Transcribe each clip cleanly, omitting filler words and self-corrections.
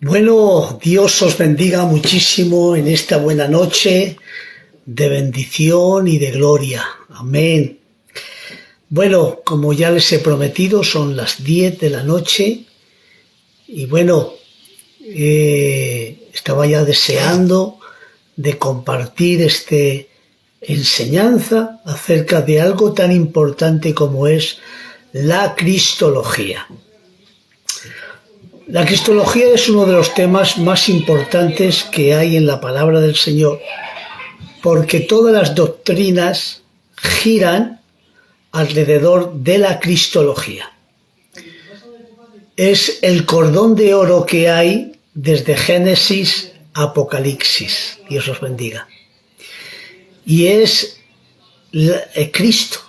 Bueno, Dios os bendiga muchísimo en esta buena noche de bendición y de gloria. Amén. Bueno, como ya les he prometido, son las 10 de la noche y bueno, estaba ya deseando de compartir esta enseñanza acerca de algo tan importante como es la cristología. La cristología es uno de los temas más importantes que hay en la palabra del Señor, porque todas las doctrinas giran alrededor de la cristología. Es el cordón de oro que hay desde Génesis a Apocalipsis. Dios os bendiga. Y es Cristo,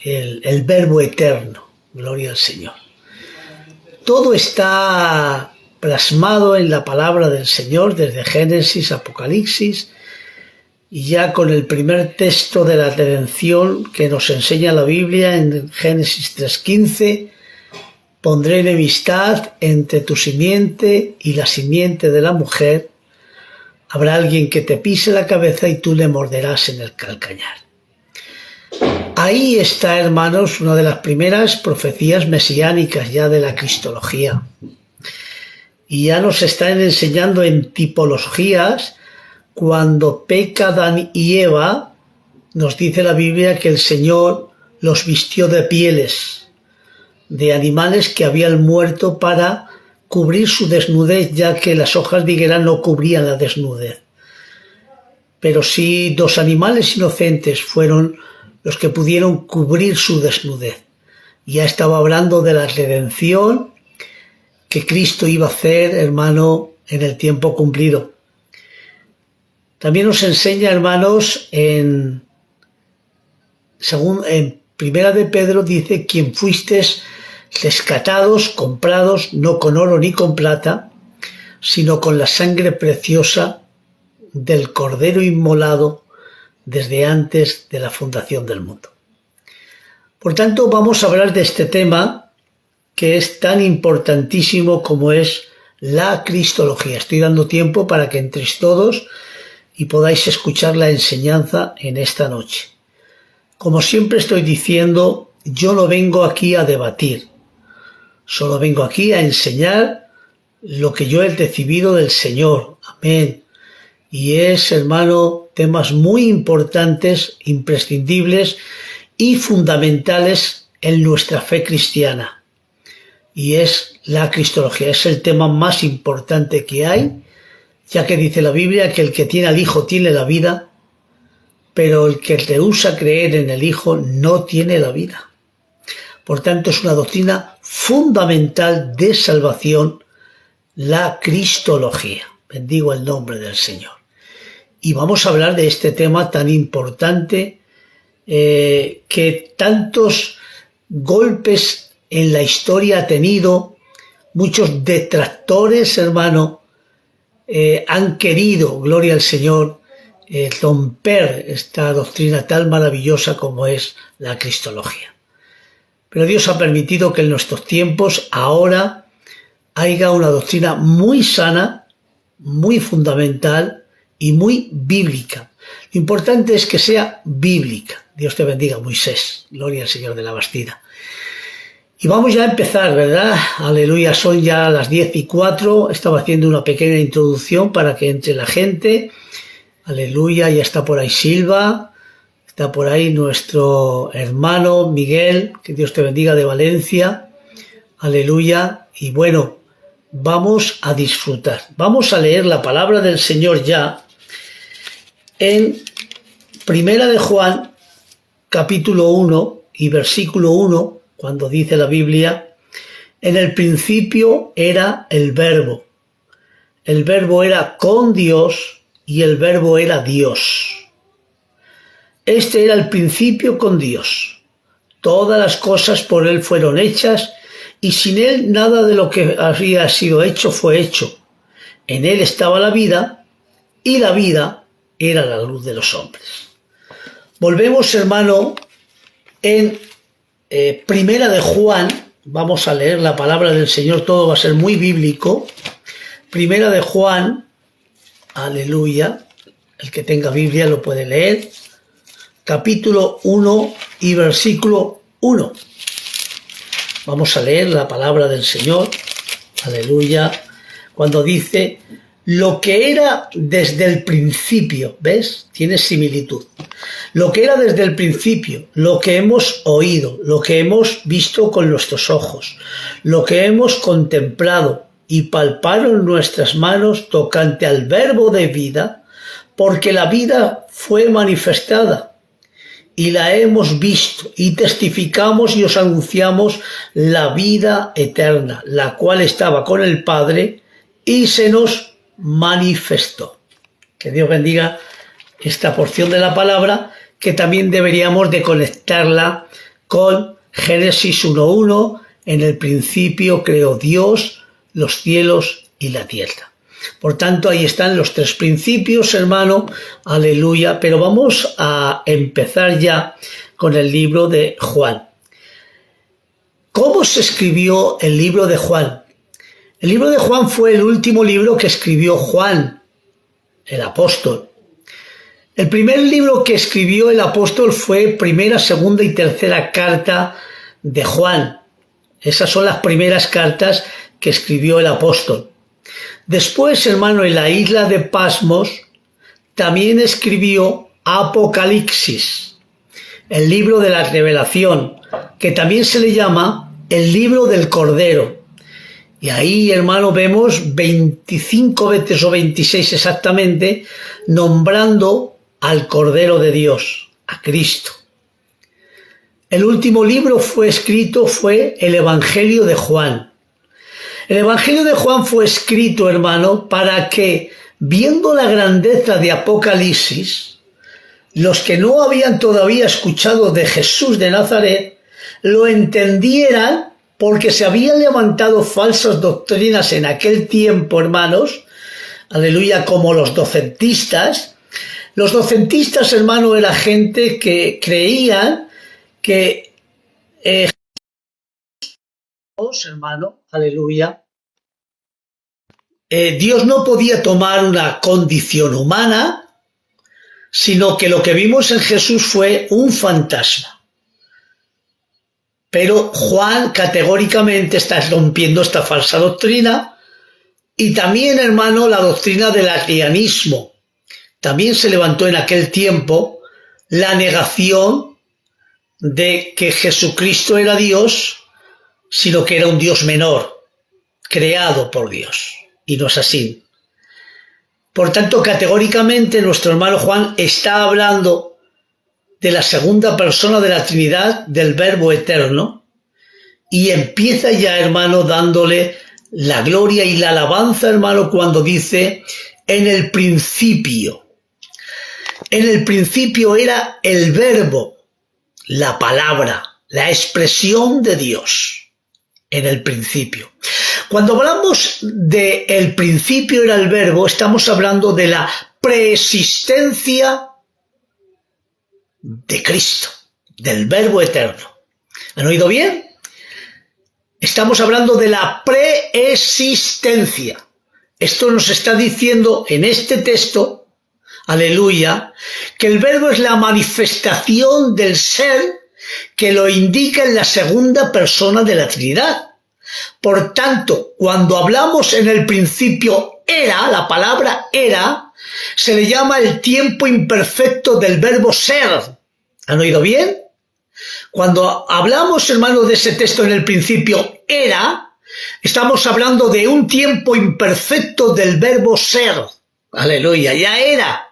el Verbo eterno. Gloria al Señor. Todo está plasmado en la palabra del Señor desde Génesis a Apocalipsis, y ya con el primer texto de la redención que nos enseña la Biblia en Génesis 3:15, pondré enemistad entre tu simiente y la simiente de la mujer, habrá alguien que te pise la cabeza y tú le morderás en el calcañar. Ahí está, hermanos, una de las primeras profecías mesiánicas ya de la cristología. Y ya nos están enseñando en tipologías. Cuando peca Adán y Eva, nos dice la Biblia que el Señor los vistió de pieles de animales que habían muerto para cubrir su desnudez, ya que las hojas de higuera no cubrían la desnudez. Pero sí, dos animales inocentes fueron los que pudieron cubrir su desnudez. Ya estaba hablando de la redención que Cristo iba a hacer, hermano, en el tiempo cumplido. También nos enseña, hermanos, en Primera de Pedro dice: quien fuisteis rescatados, comprados, no con oro ni con plata, sino con la sangre preciosa del Cordero inmolado desde antes de la fundación del mundo. Por tanto, vamos a hablar de este tema que es tan importantísimo como es la cristología. Estoy dando tiempo para que entréis todos y podáis escuchar la enseñanza en esta noche. Como siempre estoy diciendo, yo no vengo aquí a debatir, solo vengo aquí a enseñar lo que yo he recibido del Señor. Amén. Y es, hermano, temas muy importantes, imprescindibles y fundamentales en nuestra fe cristiana. Y es la cristología, es el tema más importante que hay, ya que dice la Biblia que el que tiene al Hijo tiene la vida, pero el que rehúsa creer en el Hijo no tiene la vida. Por tanto, es una doctrina fundamental de salvación, la cristología. Bendigo el nombre del Señor. Y vamos a hablar de este tema tan importante que tantos golpes en la historia ha tenido. Muchos detractores, hermano, han querido, gloria al Señor, romper esta doctrina tan maravillosa como es la cristología. Pero Dios ha permitido que en nuestros tiempos ahora haya una doctrina muy sana, muy fundamental y muy bíblica. Lo importante es que sea bíblica. Dios te bendiga, Moisés. Gloria al Señor de la Bastida. Y vamos ya a empezar, ¿verdad? Aleluya, son ya las 10:04. Estaba haciendo una pequeña introducción para que entre la gente. Aleluya, ya está por ahí Silva. Está por ahí nuestro hermano Miguel, que Dios te bendiga, de Valencia. Aleluya. Y bueno, vamos a disfrutar. Vamos a leer la palabra del Señor ya en Primera de Juan, capítulo 1 y versículo 1, cuando dice la Biblia: en el principio era el Verbo era con Dios y el Verbo era Dios. Este era el principio con Dios. Todas las cosas por Él fueron hechas, y sin Él nada de lo que había sido hecho fue hecho. En Él estaba la vida, y la vida era la luz de los hombres. Volvemos, hermano, en Primera de Juan. Vamos a leer la palabra del Señor, todo va a ser muy bíblico. Primera de Juan, aleluya, el que tenga Biblia lo puede leer, capítulo 1 y versículo 1. Vamos a leer la palabra del Señor, aleluya, cuando dice: lo que era desde el principio, ¿ves? Tiene similitud. Lo que era desde el principio, lo que hemos oído, lo que hemos visto con nuestros ojos, lo que hemos contemplado y palparon nuestras manos tocante al verbo de vida, porque la vida fue manifestada y la hemos visto y testificamos y os anunciamos la vida eterna, la cual estaba con el Padre y se nos manifestó. Que Dios bendiga esta porción de la palabra, que también deberíamos de conectarla con Génesis 1:1, en el principio creó Dios los cielos y la tierra. Por tanto, ahí están los tres principios, hermano, aleluya, pero vamos a empezar ya con el libro de Juan. ¿Cómo se escribió el libro de Juan? El libro de Juan fue el último libro que escribió Juan, el apóstol. El primer libro que escribió el apóstol fue primera, segunda y tercera carta de Juan. Esas son las primeras cartas que escribió el apóstol. Después, hermano, en la isla de Pasmos, también escribió Apocalipsis, el libro de la revelación, que también se le llama el libro del Cordero. Y ahí, hermano, vemos 25 veces o 26 exactamente, nombrando al Cordero de Dios, a Cristo. El último libro escrito fue el Evangelio de Juan. El Evangelio de Juan fue escrito, hermano, para que, viendo la grandeza de Apocalipsis, los que no habían todavía escuchado de Jesús de Nazaret, lo entendieran, porque se habían levantado falsas doctrinas en aquel tiempo, hermanos, aleluya, como los docentistas. Los docentistas, hermano, era gente que creían que hermano, aleluya, Dios no podía tomar una condición humana, sino que lo que vimos en Jesús fue un fantasma. Pero Juan categóricamente está rompiendo esta falsa doctrina, y también, hermano, la doctrina del arrianismo. También se levantó en aquel tiempo la negación de que Jesucristo era Dios, sino que era un Dios menor, creado por Dios, y no es así. Por tanto, categóricamente nuestro hermano Juan está hablando de la segunda persona de la Trinidad, del Verbo eterno, y empieza ya, hermano, dándole la gloria y la alabanza, hermano, cuando dice: en el principio. En el principio era el Verbo, la palabra, la expresión de Dios. En el principio. Cuando hablamos de el principio era el Verbo, estamos hablando de la preexistencia de Cristo, del Verbo eterno. ¿Han oído bien? Estamos hablando de la preexistencia. Esto nos está diciendo en este texto, aleluya, que el Verbo es la manifestación del ser que lo indica en la segunda persona de la Trinidad. Por tanto, cuando hablamos en el principio era, la palabra era, se le llama el tiempo imperfecto del verbo ser. ¿Han oído bien? Cuando hablamos, hermano, de ese texto en el principio era, estamos hablando de un tiempo imperfecto del verbo ser. Aleluya, ya era.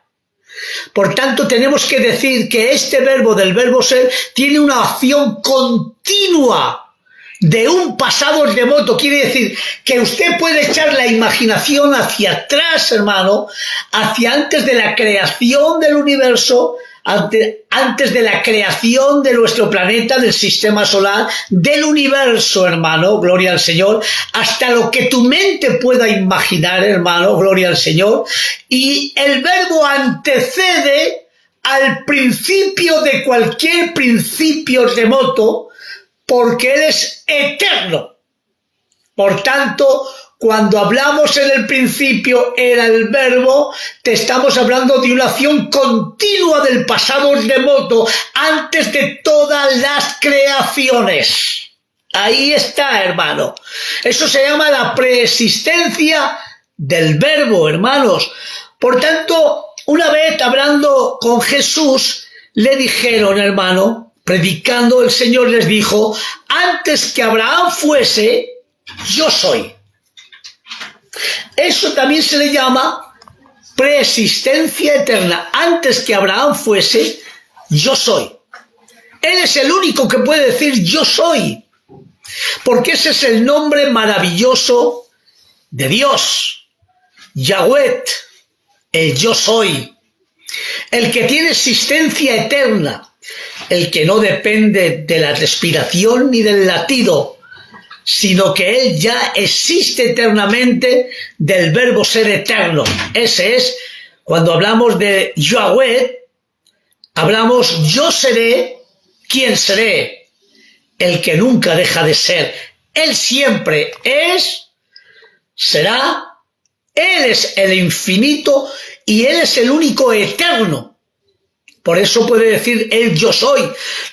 Por tanto, tenemos que decir que este verbo del verbo ser tiene una acción continua de un pasado remoto. Quiere decir que usted puede echar la imaginación hacia atrás, hermano, hacia antes de la creación del universo, antes de la creación de nuestro planeta, del sistema solar, del universo, hermano, gloria al Señor, hasta lo que tu mente pueda imaginar, hermano, gloria al Señor, y el verbo antecede al principio de cualquier principio remoto, porque Él es eterno. Por tanto, Cuando hablamos en el principio era el verbo, te estamos hablando de una acción continua del pasado remoto, antes de todas las creaciones. Ahí está, hermano. Eso se llama la preexistencia del verbo, hermanos. Por tanto, una vez hablando con Jesús, le dijeron, hermano, predicando, el Señor les dijo, antes que Abraham fuese, yo soy. Eso también se le llama preexistencia eterna. Antes que Abraham fuese, yo soy. Él es el único que puede decir yo soy. Porque ese es el nombre maravilloso de Dios. Yahweh, el yo soy. El que tiene existencia eterna. El que no depende de la respiración ni del latido, sino que Él ya existe eternamente del verbo ser eterno. Ese es, cuando hablamos de Yahweh, hablamos yo seré, ¿quién seré? El que nunca deja de ser. Él siempre es, será, Él es el infinito y Él es el único eterno. Por eso puede decir Él yo soy.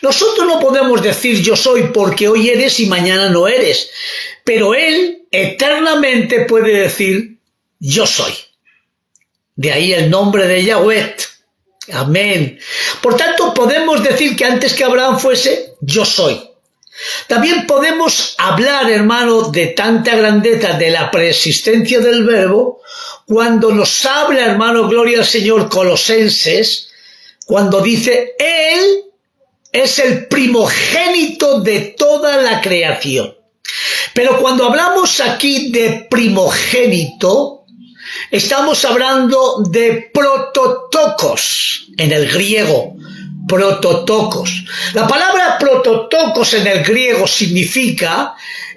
Nosotros no podemos decir yo soy porque hoy eres y mañana no eres. Pero Él eternamente puede decir yo soy. De ahí el nombre de Yahweh. Amén. Por tanto, podemos decir que antes que Abraham fuese, yo soy. También podemos hablar, hermano, de tanta grandeza de la preexistencia del verbo, cuando nos habla, hermano, gloria al Señor, Colosenses, cuando dice, Él es el primogénito de toda la creación. Pero cuando hablamos aquí de primogénito, estamos hablando de prototokos en el griego. Prototokos. La palabra prototokos en el griego significa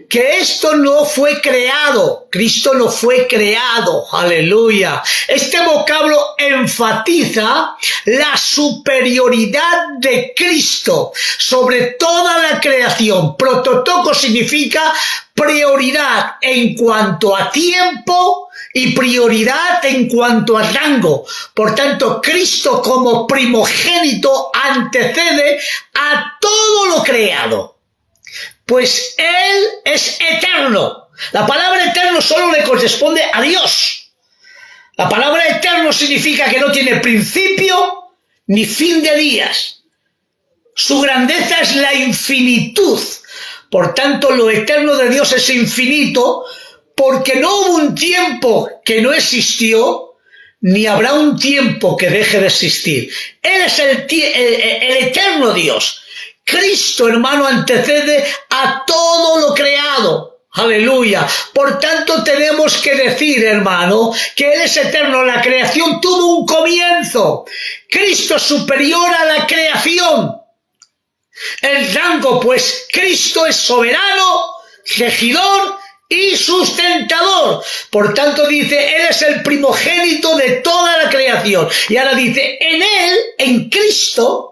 que esto no fue creado, Cristo no fue creado, aleluya. Este vocablo enfatiza la superioridad de Cristo sobre toda la creación. Prototokos significa prioridad en cuanto a tiempo y prioridad en cuanto a rango. Por tanto, Cristo como primogénito antecede a todo lo creado. Pues Él es eterno. La palabra eterno solo le corresponde a Dios. La palabra eterno significa que no tiene principio ni fin de días. Su grandeza es la infinitud. Por tanto, lo eterno de Dios es infinito, porque no hubo un tiempo que no existió, ni habrá un tiempo que deje de existir. Él es el eterno Dios. Cristo, hermano, antecede a todo lo creado. Aleluya. Por tanto, tenemos que decir, hermano, que Él es eterno. La creación tuvo un comienzo. Cristo es superior a la creación. El rango, pues Cristo es soberano, regidor y sustentador. Por tanto, dice, Él es el primogénito de toda la creación. Y ahora dice, en Él, en Cristo,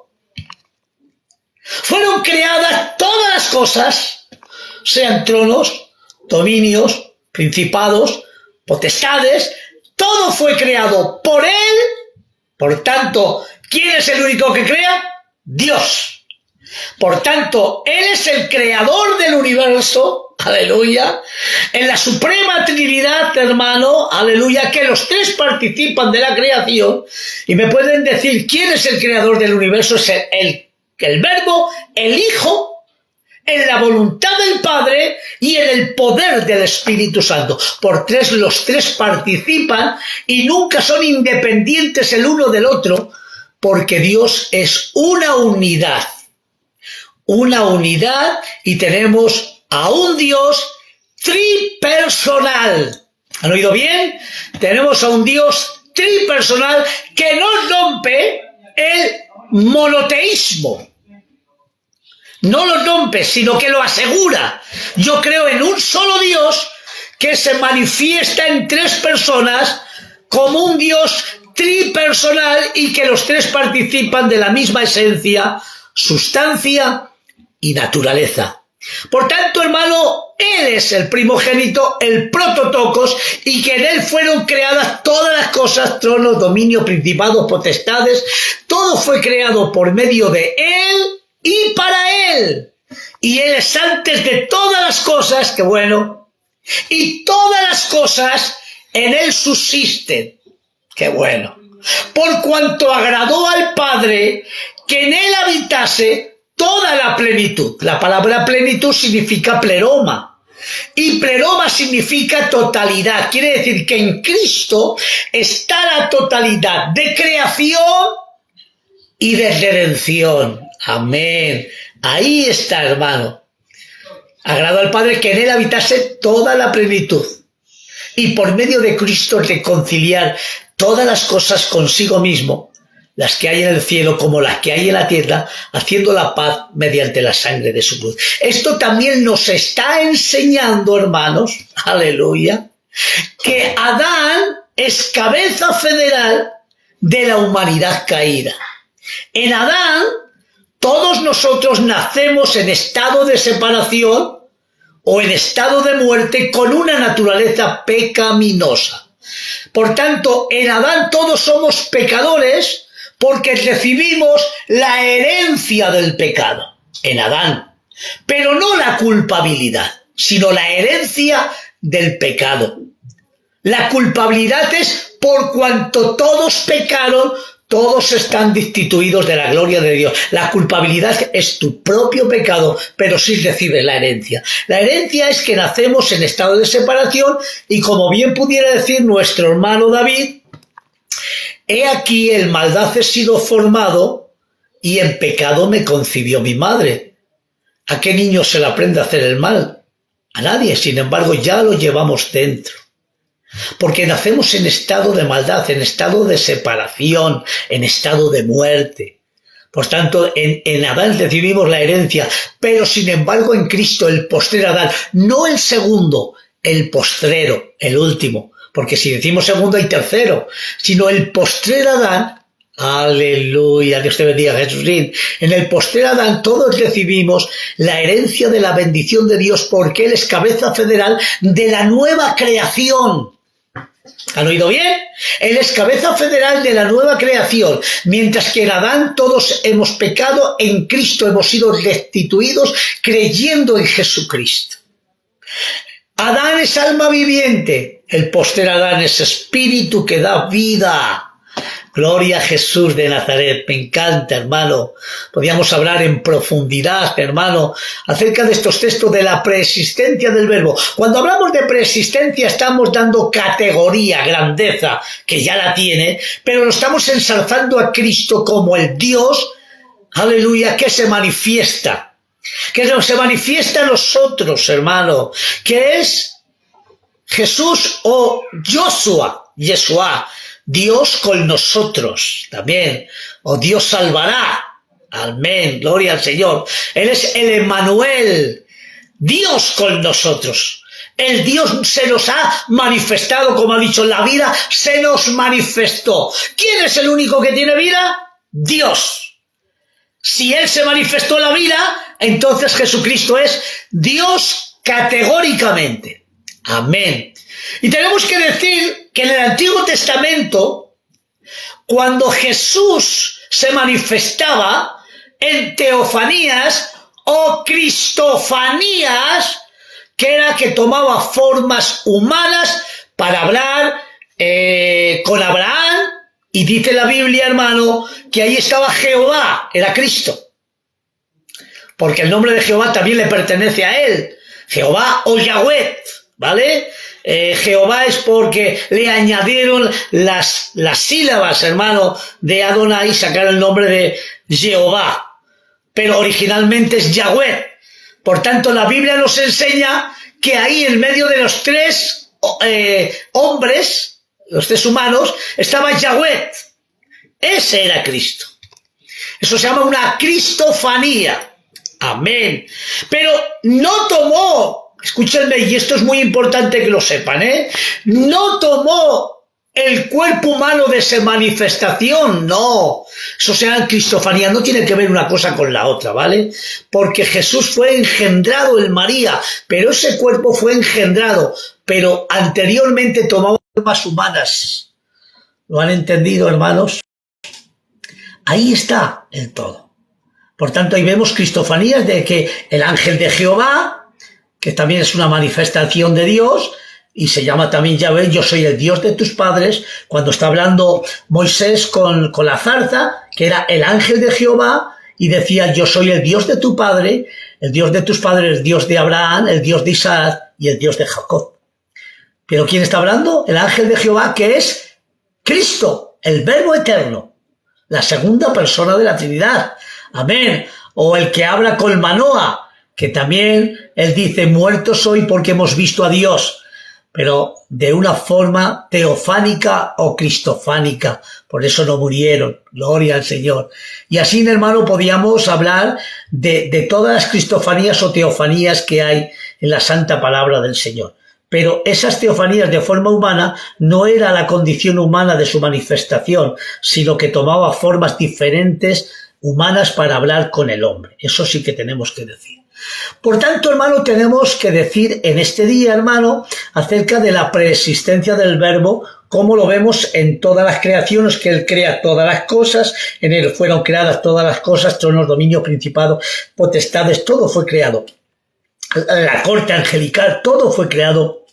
fueron creadas todas las cosas, sean tronos, dominios, principados, potestades, todo fue creado por Él. Por tanto, ¿quién es el único que crea? Dios. Por tanto, Él es el creador del universo, aleluya, en la suprema Trinidad, hermano, aleluya, que los tres participan de la creación. Y me pueden decir, ¿quién es el creador del universo? Es el Verbo, el Hijo, en la voluntad del Padre y en el poder del Espíritu Santo. Los tres participan y nunca son independientes el uno del otro, porque Dios es una unidad. Una unidad, y tenemos a un Dios tripersonal. ¿Han oído bien? Tenemos a un Dios tripersonal que no rompe el monoteísmo. No lo rompe, sino que lo asegura. Yo creo en un solo Dios que se manifiesta en tres personas como un Dios tripersonal y que los tres participan de la misma esencia, sustancia y naturaleza. Por tanto, hermano, Él es el primogénito, el prototocos, y que en él fueron creadas todas las cosas, tronos, dominios, principados, potestades, todo fue creado por medio de él y para él. Y él es antes de todas las cosas, que bueno, y todas las cosas en él subsisten, qué bueno, por cuanto agradó al Padre que en él habitase toda la plenitud. La palabra plenitud significa pleroma, y pleroma significa totalidad. Quiere decir que en Cristo está la totalidad de creación y de redención. Amén. Ahí está, hermano. Agradó al Padre que en él habitase toda la plenitud, y por medio de Cristo reconciliar todas las cosas consigo mismo, las que hay en el cielo como las que hay en la tierra, haciendo la paz mediante la sangre de su cruz. Esto también nos está enseñando, hermanos, aleluya, que Adán es cabeza federal de la humanidad caída. En Adán, todos nosotros nacemos en estado de separación o en estado de muerte con una naturaleza pecaminosa. Por tanto, en Adán todos somos pecadores porque recibimos la herencia del pecado. En Adán. Pero no la culpabilidad, sino la herencia del pecado. La culpabilidad es por cuanto todos pecaron, todos están destituidos de la gloria de Dios. La culpabilidad es tu propio pecado, pero sí recibes la herencia. La herencia es que nacemos en estado de separación y, como bien pudiera decir nuestro hermano David, he aquí en maldad he sido formado y en pecado me concibió mi madre. ¿A qué niño se le aprende a hacer el mal? A nadie. Sin embargo, ya lo llevamos dentro. Porque nacemos en estado de maldad, en estado de separación, en estado de muerte. Por tanto, en Adán recibimos la herencia, pero sin embargo en Cristo, el postrer Adán, no el segundo, el postrero, el último, porque si decimos segundo hay tercero, sino el postrer Adán, aleluya, Dios te bendiga, Jesús. En el postrer Adán todos recibimos la herencia de la bendición de Dios, porque Él es cabeza federal de la nueva creación. ¿Han oído bien? Él es cabeza federal de la nueva creación. Mientras que en Adán todos hemos pecado, en Cristo hemos sido restituidos creyendo en Jesucristo. Adán es alma viviente. El postrer Adán es espíritu que da vida. Gloria a Jesús de Nazaret. Me encanta, hermano. Podríamos hablar en profundidad, hermano, acerca de estos textos de la preexistencia del verbo. Cuando hablamos de preexistencia estamos dando categoría, grandeza, que ya la tiene, pero lo estamos ensalzando a Cristo como el Dios, aleluya, que se manifiesta. Que se manifiesta a nosotros, hermano, que es Jesús o Yeshua, Dios con nosotros también, o Dios salvará, amén, gloria al Señor. Él es el Emmanuel, Dios con nosotros. El Dios se nos ha manifestado, como ha dicho, la vida se nos manifestó. ¿Quién es el único que tiene vida? Dios. Si Él se manifestó la vida, entonces Jesucristo es Dios categóricamente. Amén. Y tenemos que decir que en el Antiguo Testamento, cuando Jesús se manifestaba en teofanías o cristofanías, que era que tomaba formas humanas para hablar con Abraham, y dice la Biblia, hermano, que ahí estaba Jehová, era Cristo, porque el nombre de Jehová también le pertenece a él, Jehová o Yahweh, ¿vale? Jehová es porque le añadieron las sílabas, hermano, de Adonai, sacaron el nombre de Jehová, pero originalmente es Yahweh. Por tanto, la Biblia nos enseña que ahí en medio de los tres hombres, los tres humanos, estaba Yahweh. Ese era Cristo. Eso se llama una cristofanía. Amén. Pero no tomó, escúchenme, y esto es muy importante que lo sepan, no tomó el cuerpo humano de esa manifestación, no. Eso sean cristofanías, no tiene que ver una cosa con la otra, ¿vale? Porque Jesús fue engendrado en María, pero ese cuerpo fue engendrado, pero anteriormente tomaba formas humanas. ¿Lo han entendido, hermanos? Ahí está el todo. Por tanto, ahí vemos cristofanías de que el ángel de Jehová, que también es una manifestación de Dios, y se llama también Yahvé, yo soy el Dios de tus padres, cuando está hablando Moisés con la zarza, que era el ángel de Jehová, y decía, yo soy el Dios de tu padre, el Dios de tus padres, el Dios de Abraham, el Dios de Isaac y el Dios de Jacob. Pero ¿quién está hablando? El ángel de Jehová, que es Cristo, el Verbo eterno, la segunda persona de la Trinidad. Amén. O el que habla con Manoah, que también él dice, muerto soy porque hemos visto a Dios, pero de una forma teofánica o cristofánica, por eso no murieron, gloria al Señor. Y así, hermano, podíamos hablar de todas las cristofanías o teofanías que hay en la santa palabra del Señor. Pero esas teofanías de forma humana no era la condición humana de su manifestación, sino que tomaba formas diferentes humanas para hablar con el hombre. Eso sí que tenemos que decir. Por tanto, hermano, tenemos que decir en este día, hermano, acerca de la preexistencia del Verbo, como lo vemos en todas las creaciones, que Él crea todas las cosas, en Él fueron creadas todas las cosas, tronos, dominios, principados, potestades, todo fue creado. La corte angelical, todo fue creado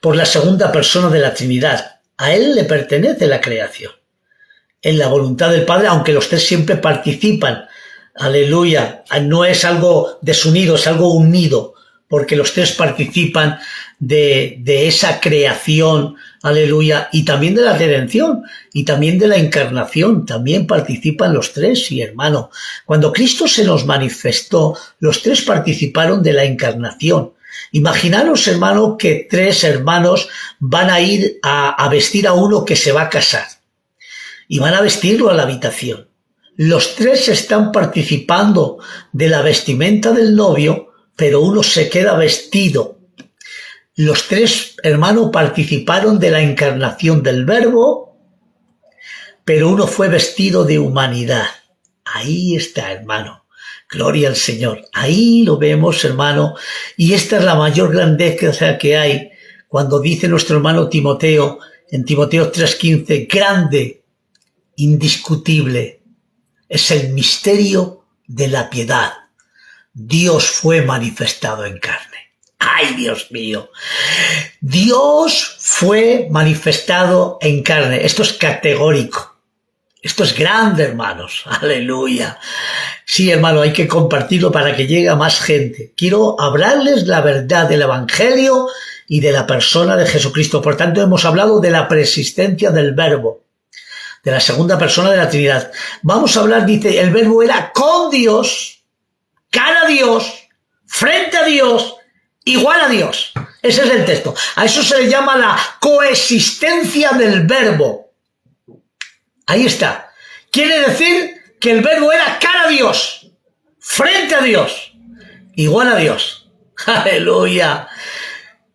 por la segunda persona de la Trinidad. A Él le pertenece la creación. En la voluntad del Padre, aunque los tres siempre participan. Aleluya, no es algo desunido, es algo unido, porque los tres participan de esa creación, aleluya, y también de la redención, y también de la encarnación, también participan los tres, sí, hermano. Cuando Cristo se nos manifestó, los tres participaron de la encarnación. Imaginaros, hermano, que tres hermanos van a ir a vestir a uno que se va a casar, y van a vestirlo a la habitación. Los tres están participando de la vestimenta del novio, pero uno se queda vestido. Los tres, hermanos, participaron de la encarnación del Verbo, pero uno fue vestido de humanidad. Ahí está, hermano. Gloria al Señor. Ahí lo vemos, hermano. Y esta es la mayor grandeza que hay cuando dice nuestro hermano Timoteo, en Timoteo 3:15, grande, indiscutible, es el misterio de la piedad. Dios fue manifestado en carne. ¡Ay, Dios mío! Dios fue manifestado en carne. Esto es categórico. Esto es grande, hermanos. ¡Aleluya! Sí, hermano, hay que compartirlo para que llegue a más gente. Quiero hablarles la verdad del Evangelio y de la persona de Jesucristo. Por tanto, hemos hablado de la preexistencia del Verbo, de la segunda persona de la Trinidad. Vamos a hablar, dice, el Verbo era con Dios, cara a Dios, frente a Dios, igual a Dios. Ese es el texto. A eso se le llama la coexistencia del Verbo. Ahí está. Quiere decir que el Verbo era cara a Dios, frente a Dios, igual a Dios. ¡Aleluya!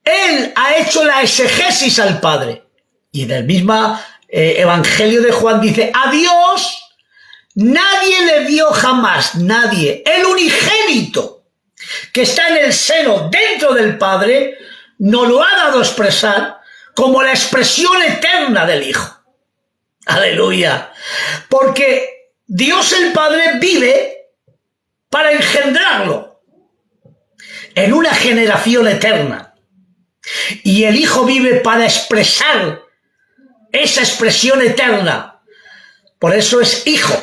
Él ha hecho la exegesis al Padre. Y en el mismo Evangelio de Juan dice, a Dios nadie le vio jamás, nadie. El unigénito que está en el seno dentro del Padre nos lo ha dado a expresar como la expresión eterna del Hijo. Aleluya. Porque Dios el Padre vive para engendrarlo en una generación eterna. Y el Hijo vive para expresar esa expresión eterna. Por eso es Hijo.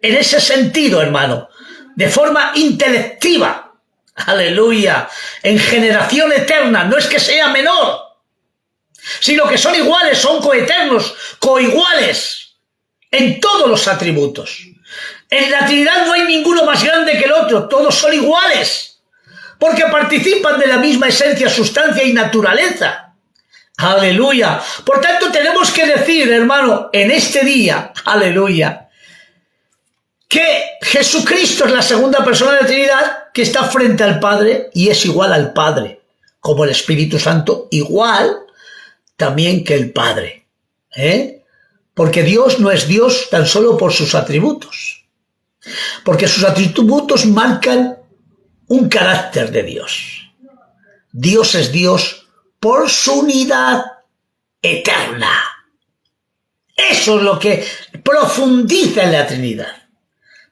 En ese sentido, hermano. De forma intelectiva. Aleluya. En generación eterna. No es que sea menor, sino que son iguales, son coeternos, coiguales en todos los atributos. En la Trinidad no hay ninguno más grande que el otro. Todos son iguales, porque participan de la misma esencia, sustancia y naturaleza. Aleluya. Por tanto, tenemos que decir, hermano, en este día, aleluya, que Jesucristo es la segunda persona de la Trinidad que está frente al Padre y es igual al Padre, como el Espíritu Santo, igual también que el Padre. Porque Dios no es Dios tan solo por sus atributos, porque sus atributos marcan un carácter de Dios. Dios es Dios por su unidad eterna. Eso es lo que profundiza en la Trinidad,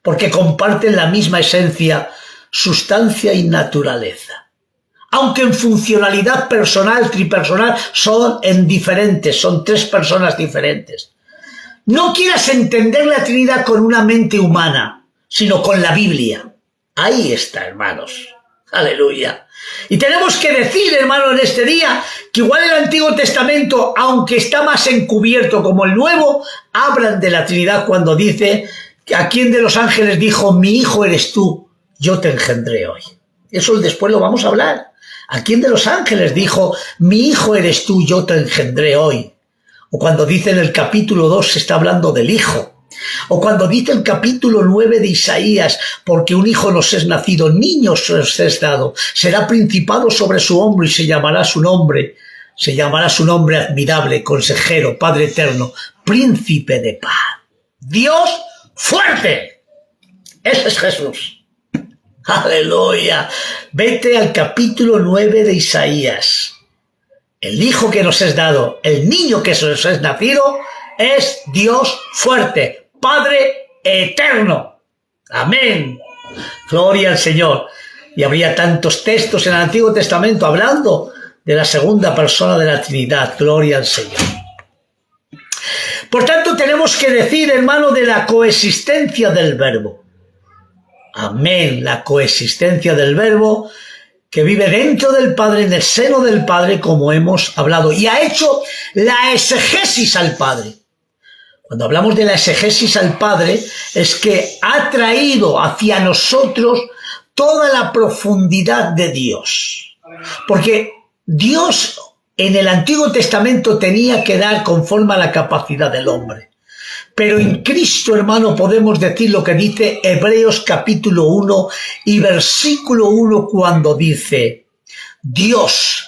porque comparten la misma esencia, sustancia y naturaleza. Aunque en funcionalidad personal, tripersonal, son diferentes, son tres personas diferentes. No quieras entender la Trinidad con una mente humana, sino con la Biblia. Ahí está, hermanos. Aleluya. Y tenemos que decir, hermano, en este día, que igual el Antiguo Testamento, aunque está más encubierto como el Nuevo, hablan de la Trinidad cuando dice, ¿a quién de los ángeles dijo, mi hijo eres tú, yo te engendré hoy? Eso después lo vamos a hablar. ¿A quién de los ángeles dijo, mi hijo eres tú, yo te engendré hoy? O cuando dice en el capítulo 2 se está hablando del hijo. O cuando dice el capítulo 9 de Isaías, porque un hijo nos es nacido, niño nos es dado, será principado sobre su hombro y se llamará su nombre admirable, consejero, Padre eterno, príncipe de paz. Dios fuerte. Ese es Jesús. Aleluya. Vete al capítulo 9 de Isaías. El hijo que nos es dado, el niño que nos es nacido, es Dios fuerte, Padre eterno. Amén. Gloria al Señor. Y habría tantos textos en el Antiguo Testamento hablando de la segunda persona de la Trinidad. Gloria al Señor. Por tanto, tenemos que decir, hermano, de la coexistencia del Verbo. Amén. La coexistencia del Verbo que vive dentro del Padre, en el seno del Padre, como hemos hablado, y ha hecho la exegesis al Padre. Cuando hablamos de la exegesis al Padre, es que ha traído hacia nosotros toda la profundidad de Dios. Porque Dios en el Antiguo Testamento tenía que dar conforme a la capacidad del hombre. Pero en Cristo, hermano, podemos decir lo que dice Hebreos capítulo 1 y versículo 1 cuando dice, Dios,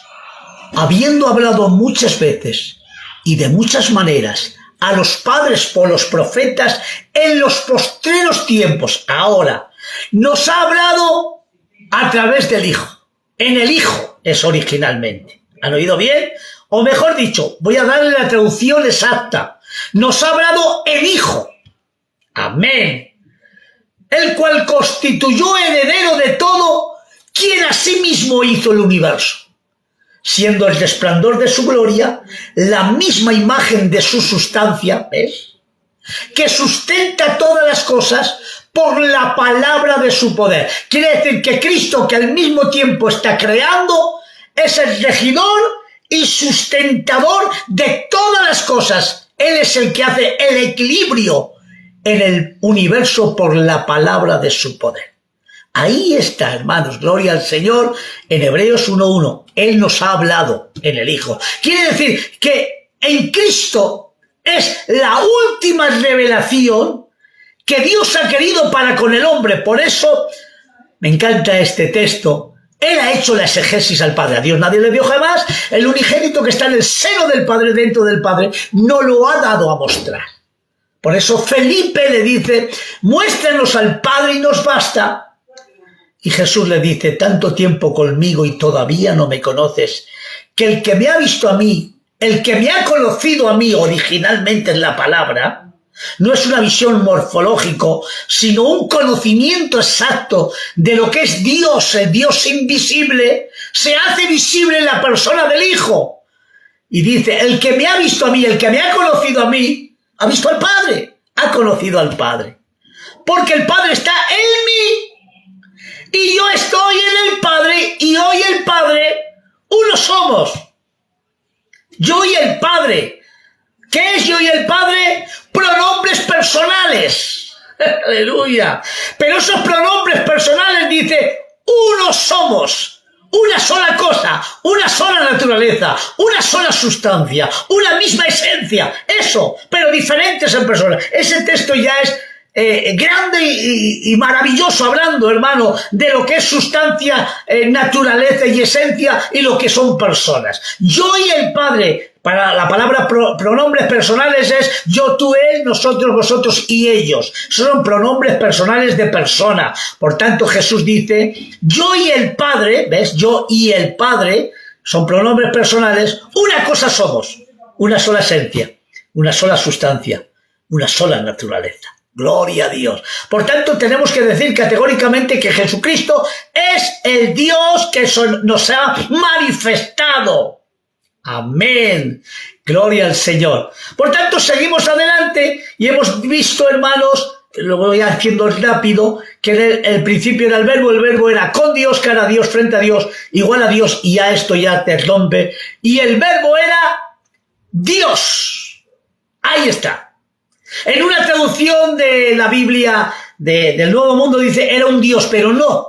habiendo hablado muchas veces y de muchas maneras a los padres por los profetas en los postreros tiempos, ahora nos ha hablado a través del Hijo. En el Hijo es originalmente. ¿Han oído bien? O mejor dicho, voy a darle la traducción exacta. Nos ha hablado el Hijo. Amén. El cual constituyó heredero de todo, quien asimismo hizo el universo, siendo el resplandor de su gloria, la misma imagen de su sustancia, ¿ves? Que sustenta todas las cosas por la palabra de su poder. Quiere decir que Cristo, que al mismo tiempo está creando, es el regidor y sustentador de todas las cosas. Él es el que hace el equilibrio en el universo por la palabra de su poder. Ahí está, hermanos, gloria al Señor, en Hebreos 1.1. Él nos ha hablado en el Hijo. Quiere decir que en Cristo es la última revelación que Dios ha querido para con el hombre. Por eso me encanta este texto. Él ha hecho la exegesis al Padre. A Dios nadie le dio jamás. El unigénito que está en el seno del Padre, dentro del Padre, no lo ha dado a mostrar. Por eso Felipe le dice, muéstranos al Padre y nos basta. Y Jesús le dice, tanto tiempo conmigo y todavía no me conoces, que el que me ha visto a mí, el que me ha conocido a mí originalmente en la palabra, no es una visión morfológico, sino un conocimiento exacto de lo que es Dios, el Dios invisible, se hace visible en la persona del Hijo. Y dice, el que me ha visto a mí, el que me ha conocido a mí, ha visto al Padre, ha conocido al Padre. Porque el Padre está en mí, y yo estoy en el Padre, y yo y el Padre, uno somos. Yo y el Padre. ¿Qué es yo y el Padre? Pronombres personales. Aleluya. Pero esos pronombres personales dice, uno somos, una sola cosa, una sola naturaleza, una sola sustancia, una misma esencia. Eso, pero diferentes en personas. Ese texto ya es grande y maravilloso, hablando, hermano, de lo que es sustancia, naturaleza y esencia, y lo que son personas. Yo y el Padre, Para la palabra pronombres personales es yo, tú, él, nosotros, vosotros y ellos. Son pronombres personales de persona. Por tanto, Jesús dice, yo y el Padre, ¿ves? Yo y el Padre son pronombres personales. Una cosa somos, una sola esencia, una sola sustancia, una sola naturaleza. Gloria a Dios. Por tanto, tenemos que decir categóricamente que Jesucristo es el Dios que nos ha manifestado. Amén. Gloria al Señor. Por tanto, seguimos adelante y hemos visto, hermanos, lo voy haciendo rápido, que el principio era el verbo era con Dios, cara a Dios, frente a Dios, igual a Dios, y a esto ya te rompe. Y el verbo era Dios. Ahí está. En una traducción de la Biblia del Nuevo Mundo dice era un Dios, pero no.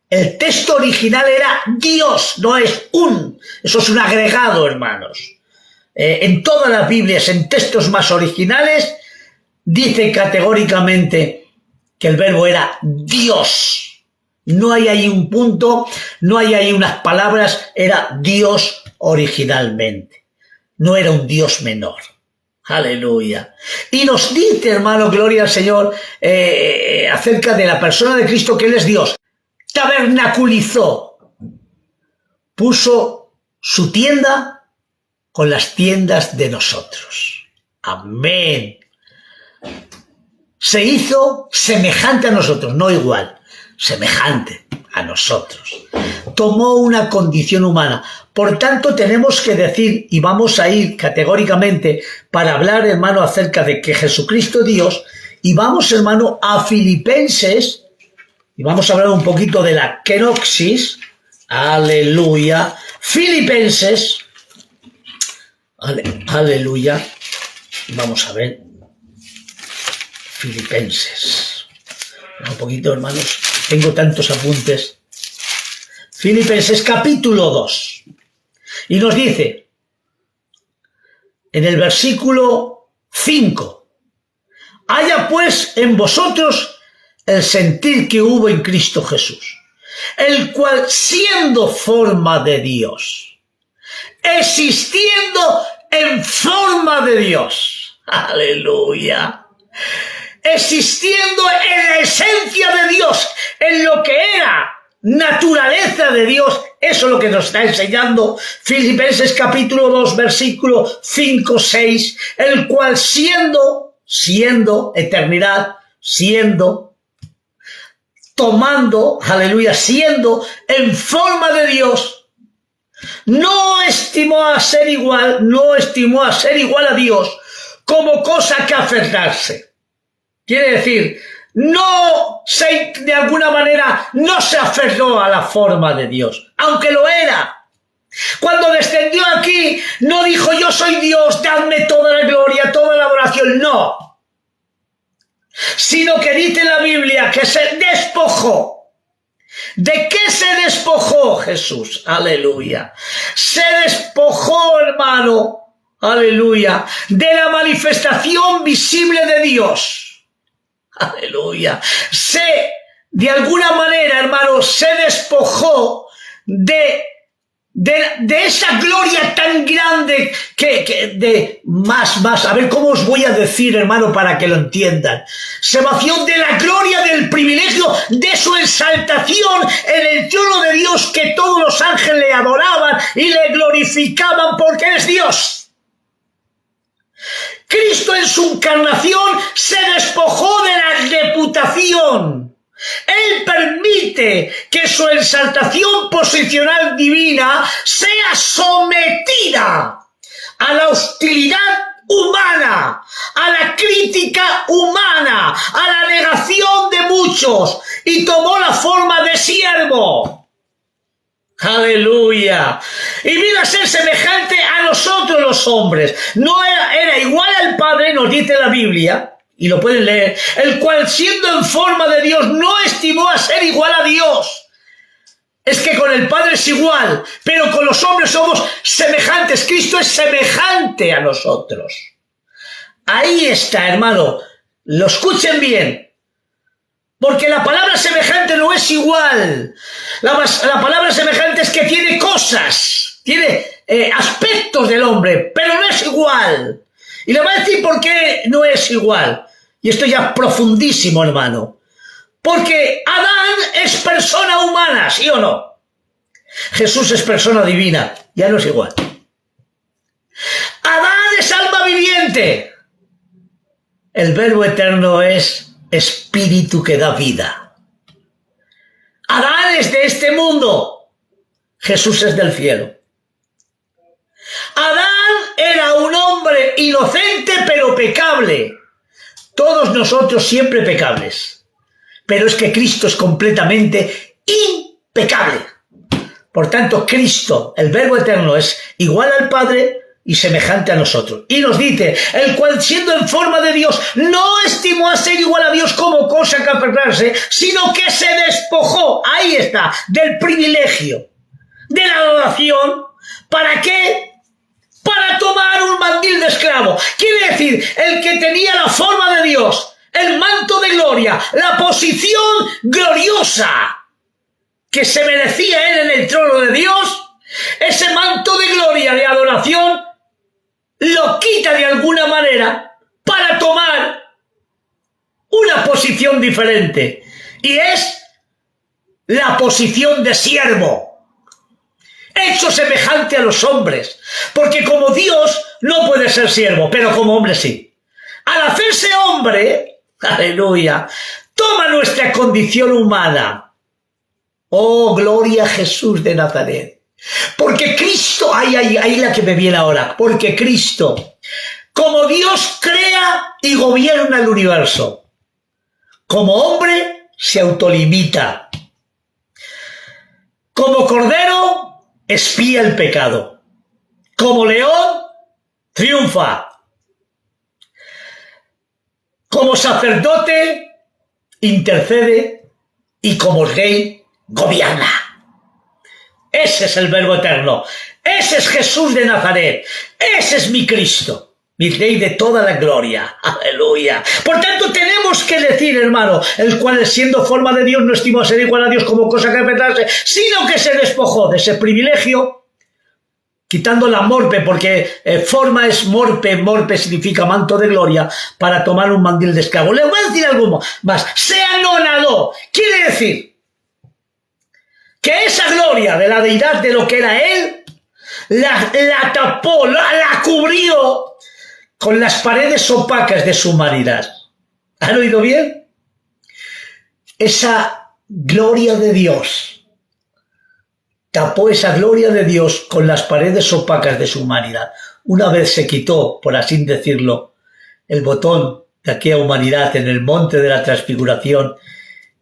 El texto original era Dios, no es un. Eso es un agregado, hermanos. En todas las Biblias, en textos más originales, dice categóricamente que el verbo era Dios. No hay ahí un punto, no hay ahí unas palabras, era Dios originalmente. No era un Dios menor. Aleluya. Y nos dice, hermano, gloria al Señor, acerca de la persona de Cristo, que Él es Dios. Tabernaculizó, puso su tienda con las tiendas de nosotros. Amén. Se hizo semejante a nosotros, no igual, semejante a nosotros. Tomó una condición humana. Por tanto, tenemos que decir, y vamos a ir categóricamente para hablar, hermano, acerca de que Jesucristo es Dios, y vamos, hermano, a Filipenses, y vamos a hablar un poquito de la kenosis. Aleluya. Filipenses. Aleluya. Vamos a ver. Filipenses. Un poquito, hermanos. Tengo tantos apuntes. Filipenses capítulo 2. Y nos dice, en el versículo 5, haya pues en vosotros el sentir que hubo en Cristo Jesús, el cual siendo forma de Dios, existiendo en forma de Dios, aleluya, existiendo en la esencia de Dios, en lo que era naturaleza de Dios, eso es lo que nos está enseñando Filipenses capítulo 2, versículo 5, 6, el cual siendo, eternidad, tomando, aleluya, siendo en forma de Dios, no estimó a ser igual a Dios como cosa que aferrarse. Quiere decir, de alguna manera, no se aferró a la forma de Dios, aunque lo era. Cuando descendió aquí, no dijo, yo soy Dios, dadme toda la gloria, toda la adoración, no. Sino que dice la Biblia que se despojó. ¿De qué se despojó Jesús? Aleluya. Se despojó, hermano, aleluya, de la manifestación visible de Dios. Aleluya. De alguna manera, hermano, se despojó de esa gloria tan grande a ver cómo os voy a decir, hermano, para que lo entiendan. Se vació de la gloria del privilegio de su exaltación en el trono de Dios, que todos los ángeles le adoraban y le glorificaban porque es Dios. Cristo en su encarnación se despojó de la reputación. Él permite que su exaltación posicional divina sea sometida a la hostilidad humana, a la crítica humana, a la negación de muchos, y tomó la forma de siervo. Aleluya. Y vino a ser semejante a nosotros los hombres. No era igual al Padre, nos dice la Biblia, y lo pueden leer, el cual siendo en forma de Dios no estimó a ser igual a Dios. Es que con el Padre es igual, pero con los hombres somos semejantes. Cristo es semejante a nosotros. Ahí está, hermano. Lo escuchen bien. Porque la palabra semejante no es igual. La palabra semejante es que tiene cosas, tiene aspectos del hombre, pero no es igual. Y le voy a decir por qué no es igual. Y esto ya es profundísimo, hermano. Porque Adán es persona humana, ¿sí o no? Jesús es persona divina, ya no es igual. Adán es alma viviente. El Verbo eterno es espíritu que da vida. Adán es de este mundo. Jesús es del cielo. Adán era un hombre inocente pero pecable. Todos nosotros siempre pecables. Pero es que Cristo es completamente impecable. Por tanto, Cristo, el Verbo eterno, es igual al Padre y semejante a nosotros. Y nos dice, el cual siendo en forma de Dios, no estimó a ser igual a Dios como cosa que aferrarse, sino que se despojó, ahí está, del privilegio, de la adoración. ¿Para qué? Para tomar un mandil de esclavo. Quiere decir, el que tenía la forma de Dios, el manto de gloria, la posición gloriosa que se merecía él en el trono de Dios, ese manto de gloria, de adoración, lo quita de alguna manera para tomar una posición diferente. Y es la posición de siervo, hecho semejante a los hombres. Porque como Dios no puede ser siervo, pero como hombre sí. Al hacerse hombre, aleluya, toma nuestra condición humana. Oh, gloria a Jesús de Nazaret. Porque Cristo, ahí la que me viene ahora, porque Cristo, como Dios crea y gobierna el universo, como hombre se autolimita, como cordero espía el pecado, como león triunfa, como sacerdote intercede y como rey gobierna. Ese es el Verbo eterno. Ese es Jesús de Nazaret. Ese es mi Cristo, mi Rey de toda la gloria. Aleluya. Por tanto, tenemos que decir, hermano, el cual siendo forma de Dios no estimó ser igual a Dios como cosa que aferrarse, sino que se despojó de ese privilegio, quitando la morpe, porque forma es morpe, morpe significa manto de gloria, para tomar un mandil de esclavo. Le voy a decir algo más. Se anonadó. Quiere decir que esa gloria de la deidad de lo que era él, la tapó, la cubrió con las paredes opacas de su humanidad. ¿Han oído bien? Esa gloria de Dios tapó esa gloria de Dios con las paredes opacas de su humanidad. Una vez se quitó, por así decirlo, el botón de aquella humanidad en el monte de la transfiguración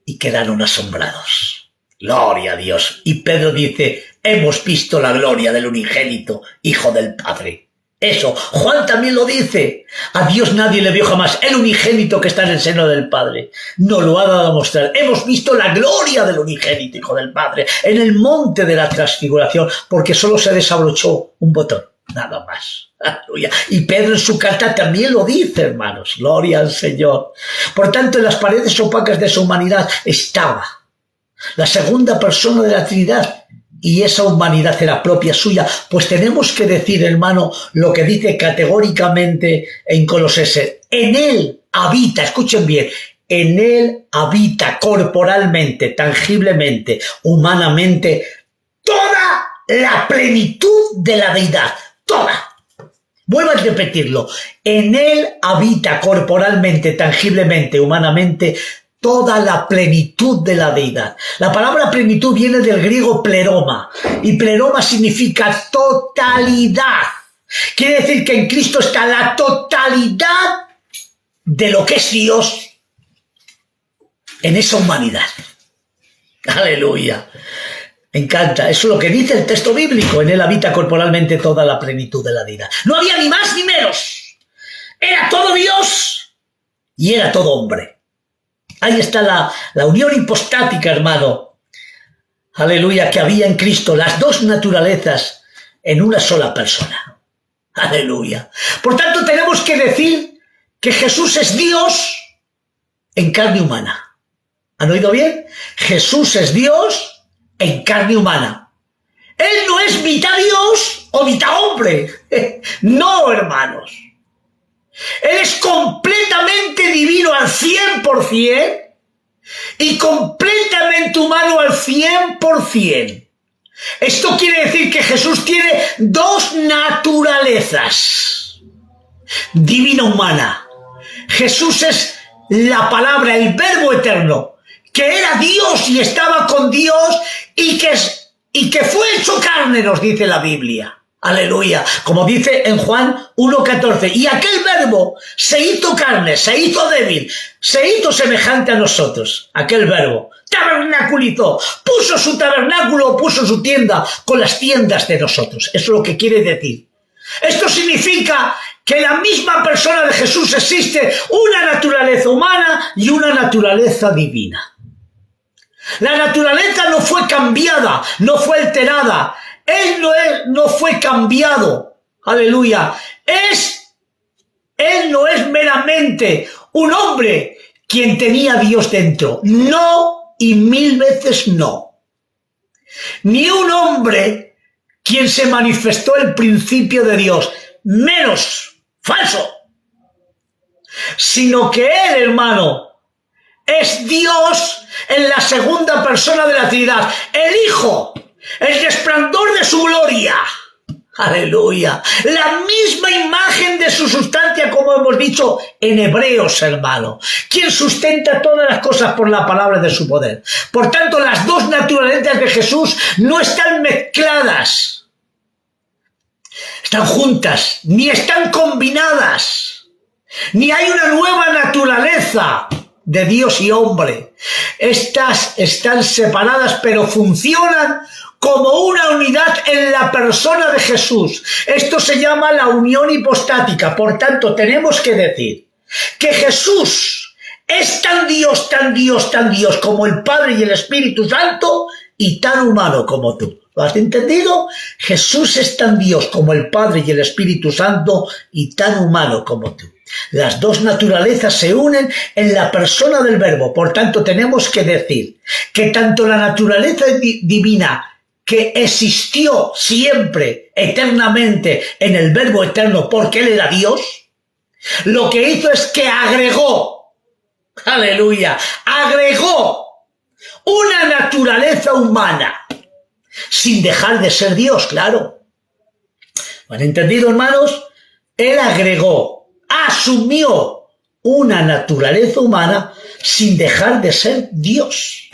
y quedaron asombrados. Gloria a Dios. Y Pedro dice, hemos visto la gloria del unigénito, Hijo del Padre. Eso, Juan también lo dice. A Dios nadie le vio jamás. El unigénito que está en el seno del Padre nos lo ha dado a mostrar. Hemos visto la gloria del unigénito, Hijo del Padre, en el monte de la transfiguración, porque solo se desabrochó un botón. Nada más. Aleluya. Y Pedro en su carta también lo dice, hermanos. Gloria al Señor. Por tanto, en las paredes opacas de su humanidad estaba la segunda persona de la Trinidad, y esa humanidad era propia suya. Pues tenemos que decir, hermano, lo que dice categóricamente en Colosenses. En él habita, escuchen bien, en él habita corporalmente, tangiblemente, humanamente, toda la plenitud de la deidad. Toda. Vuelvo a repetirlo. En él habita corporalmente, tangiblemente, humanamente, toda la plenitud de la deidad. La palabra plenitud viene del griego pleroma, y pleroma significa totalidad. Quiere decir que en Cristo está la totalidad de lo que es Dios en esa humanidad. Aleluya. Me encanta. Eso es lo que dice el texto bíblico. En él habita corporalmente toda la plenitud de la deidad. No había ni más ni menos. Era todo Dios y era todo hombre. Ahí está la unión hipostática, hermano. Aleluya, que había en Cristo, las dos naturalezas en una sola persona. Aleluya. Por tanto, tenemos que decir que Jesús es Dios en carne humana. ¿Han oído bien? Jesús es Dios en carne humana. Él no es mitad Dios Dios o mitad hombre. No, hermanos. Él es completamente divino al 100% y completamente humano al 100%. Esto quiere decir que Jesús tiene dos naturalezas. Divina humana. Jesús es la palabra, el verbo eterno, que era Dios y estaba con Dios y que fue hecho carne, nos dice la Biblia. Aleluya, como dice en Juan 1:14, y aquel verbo se hizo carne, se hizo débil, se hizo semejante a nosotros, aquel verbo, tabernaculizó, puso su tabernáculo, puso su tienda con las tiendas de nosotros. Eso es lo que quiere decir. Esto significa que la misma persona de Jesús existe una naturaleza humana y una naturaleza divina. La naturaleza no fue cambiada, no fue alterada. Él no fue cambiado. Aleluya. Él no es meramente un hombre quien tenía a Dios dentro. No, y 1000 veces no. Ni un hombre quien se manifestó el principio de Dios. Menos. Falso. Sino que Él, hermano, es Dios en la segunda persona de la Trinidad. El Hijo. El resplandor de su gloria. Aleluya. La misma imagen de su sustancia, como hemos dicho en Hebreos, hermano. Quien sustenta todas las cosas por la palabra de su poder. Por tanto, las dos naturalezas de Jesús no están mezcladas. Están juntas, ni están combinadas. Ni hay una nueva naturaleza de Dios y hombre. Estas están separadas, pero funcionan como una unidad en la persona de Jesús. Esto se llama la unión hipostática. Por tanto, tenemos que decir que Jesús es tan Dios, tan Dios, tan Dios como el Padre y el Espíritu Santo y tan humano como tú. ¿Lo has entendido? Jesús es tan Dios como el Padre y el Espíritu Santo y tan humano como tú. Las dos naturalezas se unen en la persona del Verbo. Por tanto, tenemos que decir que tanto la naturaleza divina que existió siempre, eternamente, en el Verbo eterno, porque Él era Dios, lo que hizo es que agregó, aleluya, agregó una naturaleza humana, sin dejar de ser Dios, claro. ¿Lo han entendido, hermanos? Él agregó, asumió una naturaleza humana sin dejar de ser Dios.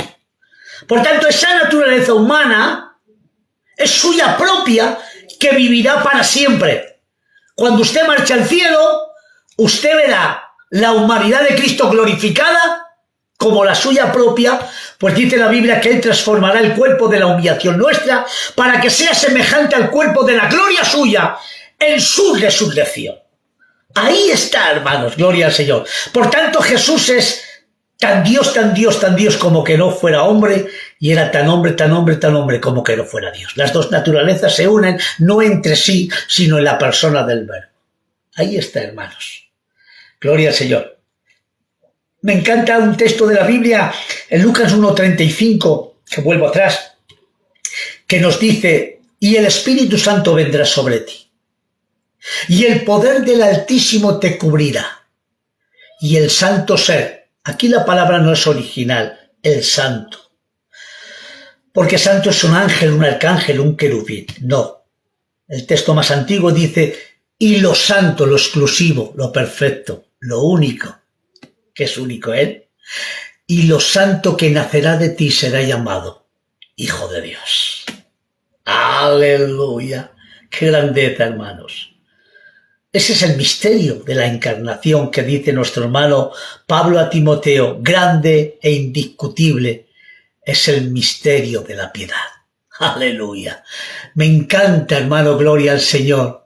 Por tanto, esa naturaleza humana es suya propia, que vivirá para siempre. Cuando usted marche al cielo, usted verá la humanidad de Cristo glorificada como la suya propia, pues dice la Biblia que Él transformará el cuerpo de la humillación nuestra para que sea semejante al cuerpo de la gloria suya en su resurrección. Ahí está, hermanos, gloria al Señor. Por tanto, Jesús es tan Dios, tan Dios, tan Dios como que no fuera hombre, y era tan hombre, tan hombre, tan hombre como que no fuera Dios. Las dos naturalezas se unen no entre sí, sino en la persona del Verbo. Ahí está, hermanos. Gloria al Señor. Me encanta un texto de la Biblia en Lucas 1:35, que vuelvo atrás, que nos dice, y el Espíritu Santo vendrá sobre ti, y el poder del Altísimo te cubrirá, y el santo ser, aquí la palabra no es original, el santo, porque santo es un ángel, un arcángel, un querubín, no. El texto más antiguo dice, y lo santo, lo exclusivo, lo perfecto, lo único, que es único Él, y lo santo que nacerá de ti será llamado Hijo de Dios. ¡Aleluya! ¡Qué grandeza, hermanos! Ese es el misterio de la encarnación que dice nuestro hermano Pablo a Timoteo, grande e indiscutible es el misterio de la piedad. ¡Aleluya! Me encanta, hermano, gloria al Señor.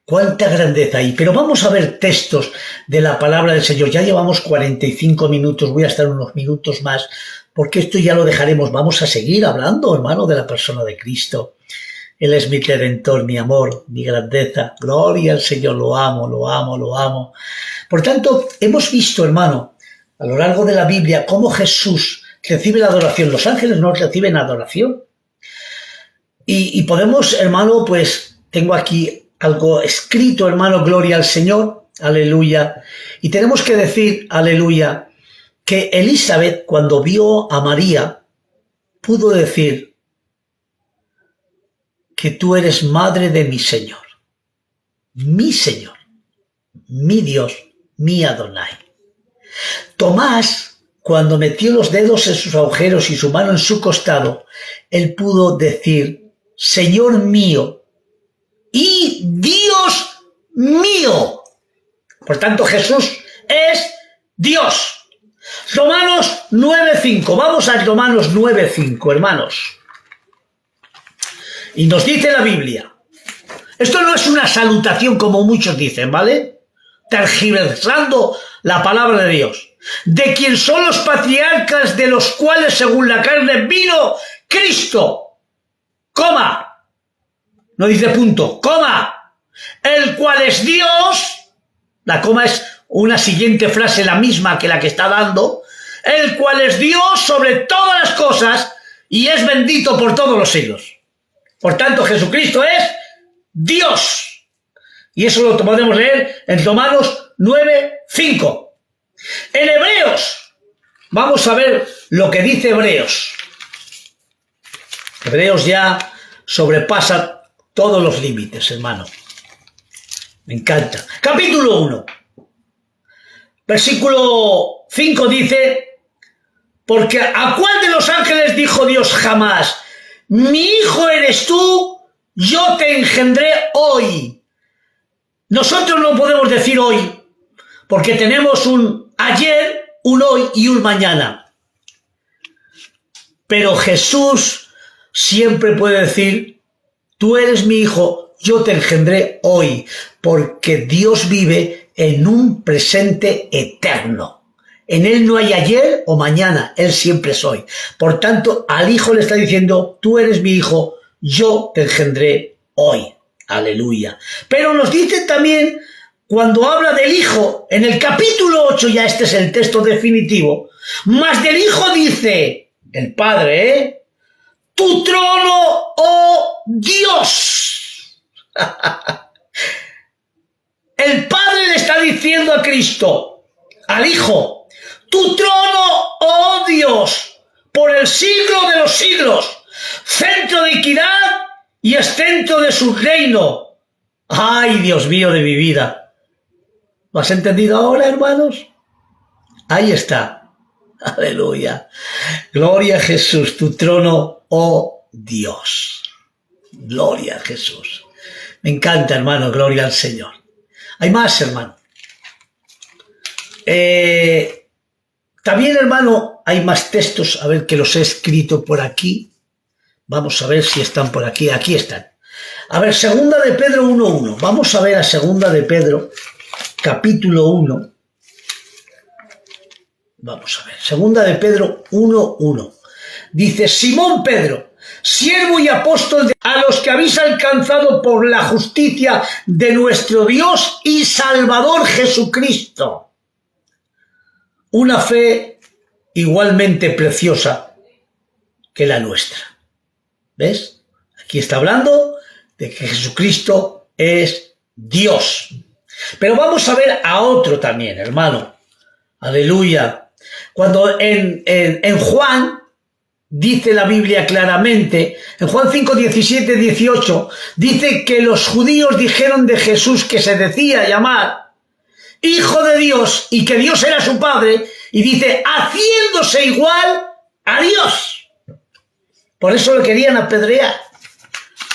¡Cuánta grandeza hay! Pero vamos a ver textos de la palabra del Señor. Ya llevamos 45 minutos, voy a estar unos minutos más, porque esto ya lo dejaremos. Vamos a seguir hablando, hermano, de la persona de Cristo. Él es mi redentor, mi amor, mi grandeza. Gloria al Señor, lo amo, lo amo, lo amo. Por tanto, hemos visto, hermano, a lo largo de la Biblia, cómo Jesús recibe la adoración. Los ángeles no reciben adoración. Y podemos, hermano, pues tengo aquí algo escrito, hermano, gloria al Señor, aleluya. Y tenemos que decir, aleluya, que Elizabeth, cuando vio a María, pudo decir que tú eres madre de mi Señor, mi Dios, mi Adonai. Tomás, cuando metió los dedos en sus agujeros y su mano en su costado, él pudo decir, Señor mío y Dios mío. Por tanto, Jesús es Dios. Romanos 9:5. Vamos a Romanos 9:5, hermanos. Y nos dice la Biblia. Esto no es una salutación como muchos dicen, ¿vale? Tergiversando la palabra de Dios. De quien son los patriarcas, de los cuales según la carne vino Cristo, coma, no dice punto, coma, el cual es Dios, la coma es una siguiente frase, la misma que la que está dando, el cual es Dios sobre todas las cosas y es bendito por todos los siglos. Por tanto, Jesucristo es Dios. Y eso lo podemos leer en Romanos 9:5. En Hebreos, vamos a ver lo que dice Hebreos. Hebreos ya sobrepasa todos los límites, hermano. Me encanta. Capítulo 1. Versículo 5 dice, porque ¿a cuál de los ángeles dijo Dios jamás? Mi hijo eres tú, yo te engendré hoy. Nosotros no podemos decir hoy, porque tenemos un ayer, un hoy y un mañana. Pero Jesús siempre puede decir, tú eres mi hijo, yo te engendré hoy, porque Dios vive en un presente eterno. En Él no hay ayer o mañana, Él siempre es hoy. Por tanto, al hijo le está diciendo, tú eres mi hijo, yo te engendré hoy. Aleluya. Pero nos dice también, cuando habla del hijo, en el capítulo 8, ya este es el texto definitivo, más del hijo dice, el padre, tu trono, oh Dios. El padre le está diciendo a Cristo, al hijo, tu trono, oh Dios, por el siglo de los siglos, centro de equidad y es centro de su reino. Ay, Dios mío de mi vida. ¿Lo has entendido ahora, hermanos? Ahí está. Aleluya. Gloria a Jesús, tu trono, oh Dios. Gloria a Jesús. Me encanta, hermano, gloria al Señor. Hay más, hermano. También, hermano, hay más textos, a ver que los he escrito por aquí. Vamos a ver si están por aquí. Aquí están. A ver, segunda de Pedro 1:1. Vamos a ver a segunda de Pedro, capítulo 1. Vamos a ver. Segunda de Pedro 1:1. Dice, Simón Pedro, siervo y apóstol a los que habéis alcanzado por la justicia de nuestro Dios y Salvador Jesucristo. Una fe igualmente preciosa que la nuestra. ¿Ves? Aquí está hablando de que Jesucristo es Dios. Pero vamos a ver a otro también, hermano. Aleluya. Cuando en Juan, dice la Biblia claramente, en Juan 5, 17, 18, dice que los judíos dijeron de Jesús que se decía llamar Hijo de Dios y que Dios era su Padre, y dice, haciéndose igual a Dios. Por eso le querían apedrear.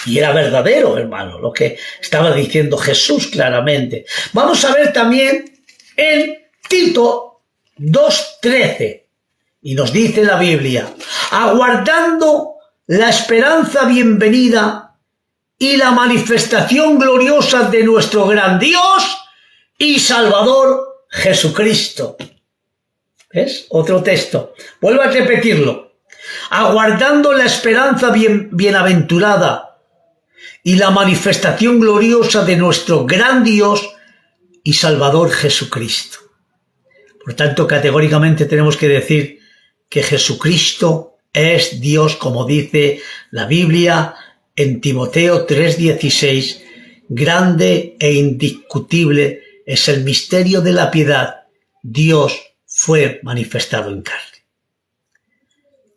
Y era verdadero, hermano, lo que estaba diciendo Jesús claramente. Vamos a ver también en Tito 2:13. Y nos dice la Biblia, aguardando la esperanza bienvenida y la manifestación gloriosa de nuestro gran Dios y Salvador Jesucristo. ¿Ves? Otro texto. Vuelvo a repetirlo. Aguardando la esperanza bienaventurada y la manifestación gloriosa de nuestro gran Dios y Salvador Jesucristo. Por tanto, categóricamente tenemos que decir que Jesucristo es Dios, como dice la Biblia en Timoteo 3:16, grande e indiscutible es el misterio de la piedad. Dios fue manifestado en carne.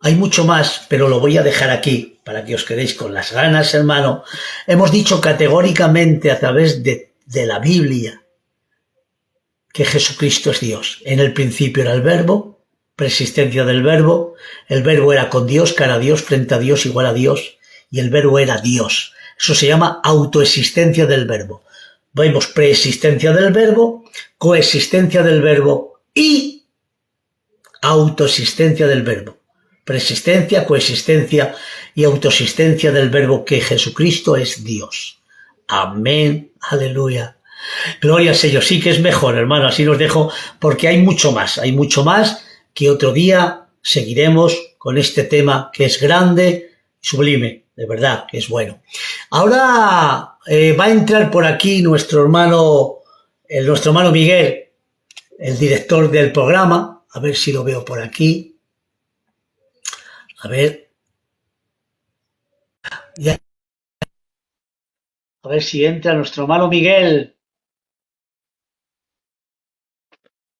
Hay mucho más, pero lo voy a dejar aquí para que os quedéis con las ganas, hermano. Hemos dicho categóricamente a través de la Biblia que Jesucristo es Dios. En el principio era el Verbo, preexistencia del Verbo. El Verbo era con Dios, cara a Dios, frente a Dios, igual a Dios. Y el Verbo era Dios. Eso se llama autoexistencia del Verbo. Vemos preexistencia del Verbo, coexistencia del Verbo y autoexistencia del Verbo. Preexistencia, coexistencia y autoexistencia del Verbo, que Jesucristo es Dios. Amén, aleluya. Gloria al Señor. Sí que es mejor, hermano, así los dejo, porque hay mucho más que otro día seguiremos con este tema que es grande y sublime, de verdad, que es bueno. Ahora va a entrar por aquí nuestro hermano Miguel, el director del programa, a ver si lo veo por aquí. A ver. Ya. A ver si entra nuestro hermano Miguel.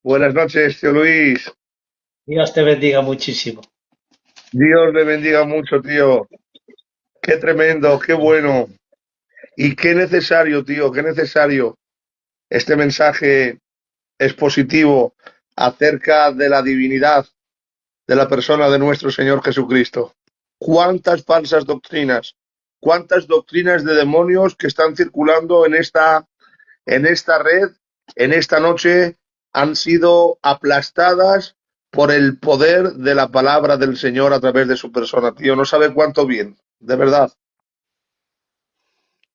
Buenas noches, tío Luis. Dios te bendiga muchísimo. Dios le bendiga mucho, tío. Qué tremendo, qué bueno. Y qué necesario, tío, qué necesario. Este mensaje expositivo acerca de la divinidad de la persona de nuestro Señor Jesucristo. Cuántas falsas doctrinas, cuántas doctrinas de demonios que están circulando en esta red, en esta noche, han sido aplastadas por el poder de la palabra del Señor a través de su persona, tío. No sabe cuánto bien, de verdad.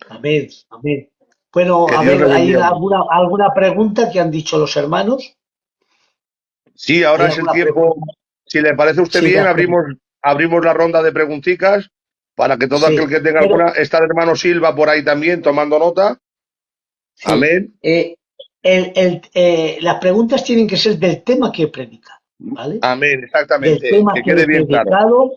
Amén, amén. Bueno, Que a Dios ver, le ¿hay bendiga. alguna pregunta que han dicho los hermanos? Sí, ¿Hay ahora es el alguna tiempo. pregunta? Si le parece a usted Sí, bien, abrimos la ronda de preguntitas para que todo aquel sí, que tenga pero alguna. Está el hermano Silva por ahí también tomando nota. sí. Amén. Las preguntas tienen que ser del tema que he predicado, ¿vale? Amén, Del exactamente. tema Que que he quede bien claro. predicado,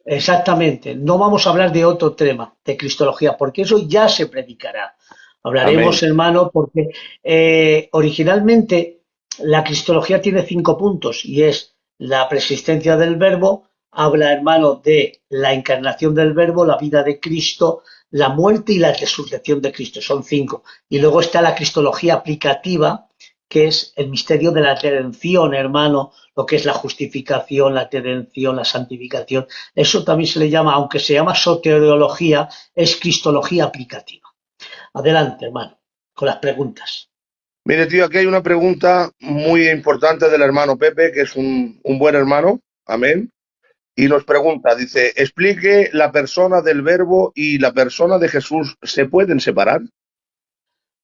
exactamente. No vamos a hablar de otro tema, de cristología, porque eso ya se predicará. Amén. Hablaremos, hermano, porque originalmente la cristología tiene 5 puntos y es la preexistencia del Verbo, habla, hermano, de la encarnación del Verbo, la vida de Cristo, la muerte y la resurrección de Cristo. Son 5. Y luego está la cristología aplicativa, que es el misterio de la redención, hermano, lo que es la justificación, la redención, la santificación. Eso también se le llama, aunque se llama soteriología, es cristología aplicativa. Adelante, hermano, con las preguntas. Mire, tío, aquí hay una pregunta muy importante del hermano Pepe, que es un buen hermano. Amén. Y nos pregunta, dice, explique la persona del Verbo y la persona de Jesús, ¿se pueden separar?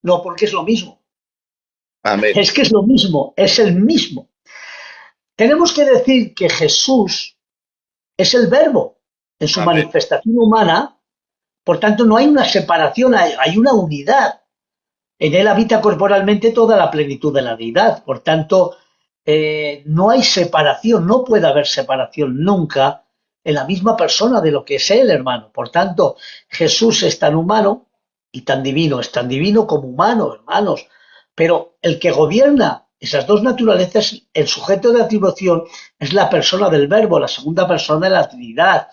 No, porque es lo mismo. Amén. Es que es lo mismo, es el mismo. Tenemos que decir que Jesús es el Verbo en su Amén. manifestación humana, por tanto no hay una separación, hay una unidad. En él habita corporalmente toda la plenitud de la deidad, por tanto no hay separación, no puede haber separación nunca en la misma persona de lo que es él, hermano. Por tanto, Jesús es tan humano y tan divino, es tan divino como humano, hermanos. Pero el que gobierna esas dos naturalezas, el sujeto de atribución, es la persona del Verbo, la segunda persona de la Trinidad.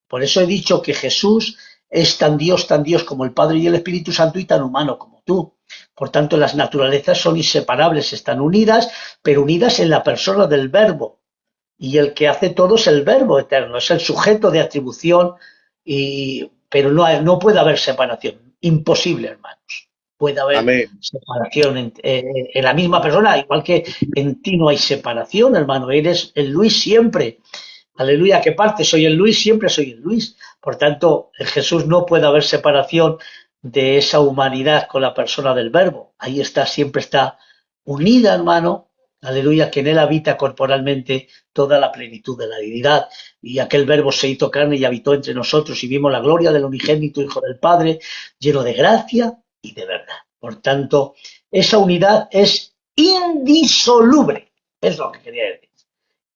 Por eso he dicho que Jesús es tan Dios como el Padre y el Espíritu Santo y tan humano como tú. Por tanto, las naturalezas son inseparables, están unidas, pero unidas en la persona del Verbo. Y el que hace todo es el Verbo eterno, es el sujeto de atribución, pero no puede haber separación. Imposible, hermanos. Puede haber Amén. separación en la misma persona, igual que en ti no hay separación, hermano. Eres el Luis siempre. Aleluya, ¿qué parte? Soy el Luis, siempre soy el Luis. Por tanto, en Jesús no puede haber separación de esa humanidad con la persona del Verbo. Ahí está, siempre está unida, hermano. Aleluya, que en él habita corporalmente toda la plenitud de la divinidad. Y aquel Verbo se hizo carne y habitó entre nosotros y vimos la gloria del unigénito Hijo del Padre, lleno de gracia y de verdad. Por tanto, esa unidad es indisoluble. Es lo que quería decir.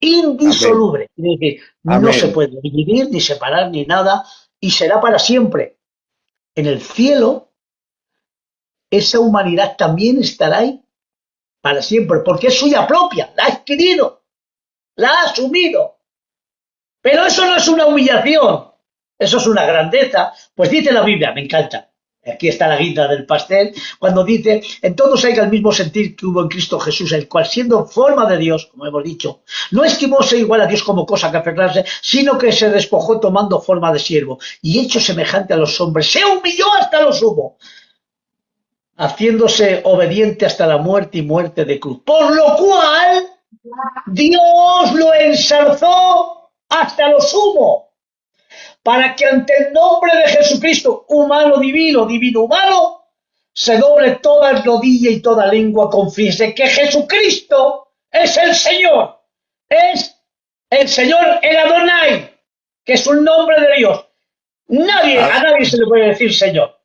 Amén. Indisoluble. Quiere decir, no se Amén. puede dividir, ni separar, ni nada, y será para siempre. en el cielo, esa humanidad también estará ahí para siempre, porque es suya propia, la ha adquirido, la ha asumido. Pero eso no es una humillación, eso es una grandeza. Pues dice la Biblia, me encanta. Aquí está la guinda del pastel, cuando dice, en todos haya el mismo sentir que hubo en Cristo Jesús, el cual siendo forma de Dios, como hemos dicho, no estimóse igual a Dios como cosa que aferrarse, sino que se despojó tomando forma de siervo, y hecho semejante a los hombres, se humilló hasta lo sumo, haciéndose obediente hasta la muerte y muerte de cruz. Por lo cual, Dios lo ensalzó hasta lo sumo, para que ante el nombre de Jesucristo, humano divino, divino humano, se doble toda rodilla y toda lengua confiese que Jesucristo es el Señor el Adonai, que es un nombre de Dios. A nadie se le puede decir Señor,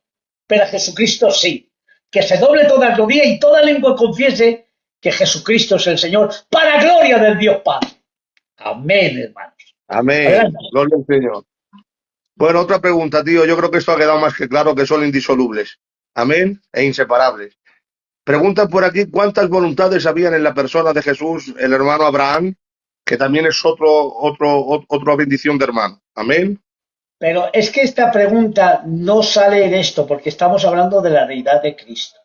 pero a Jesucristo sí. Que se doble toda rodilla y toda lengua confiese que Jesucristo es el Señor, para gloria del Dios Padre. Amén, hermanos. Amén. Adelante. Gloria al Señor. Bueno, otra pregunta, tío. Yo creo que esto ha quedado más que claro que son indisolubles. Amén e inseparables. Pregunta por aquí cuántas voluntades habían en la persona de Jesús, el hermano Abraham, que también es otra bendición de hermano. Amén. Pero es que esta pregunta no sale en esto, porque estamos hablando de la deidad de Cristo.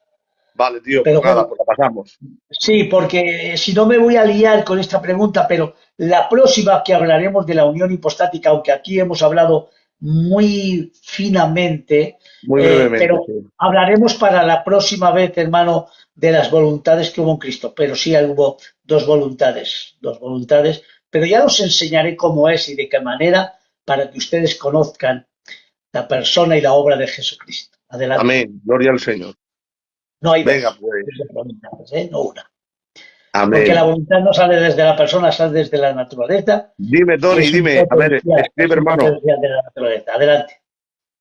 Vale, tío, Pero pues nada, bueno, pues la pasamos. sí, porque si no me voy a liar con esta pregunta, pero la próxima que hablaremos de la unión hipostática, aunque aquí hemos hablado muy finamente, Muy brevemente, pero sí. hablaremos para la próxima vez, hermano, de las voluntades que hubo en Cristo. Pero sí hubo dos voluntades, pero ya os enseñaré cómo es y de qué manera para que ustedes conozcan la persona y la obra de Jesucristo. Adelante. Amén. Gloria al Señor. No hay Venga, dos pues. voluntades, no una. Porque Amén. la voluntad no sale desde la persona, sale desde la naturaleza Dime, y Tony, dime. A ver, escribe, es un hermano. potencial de la naturaleza. Adelante.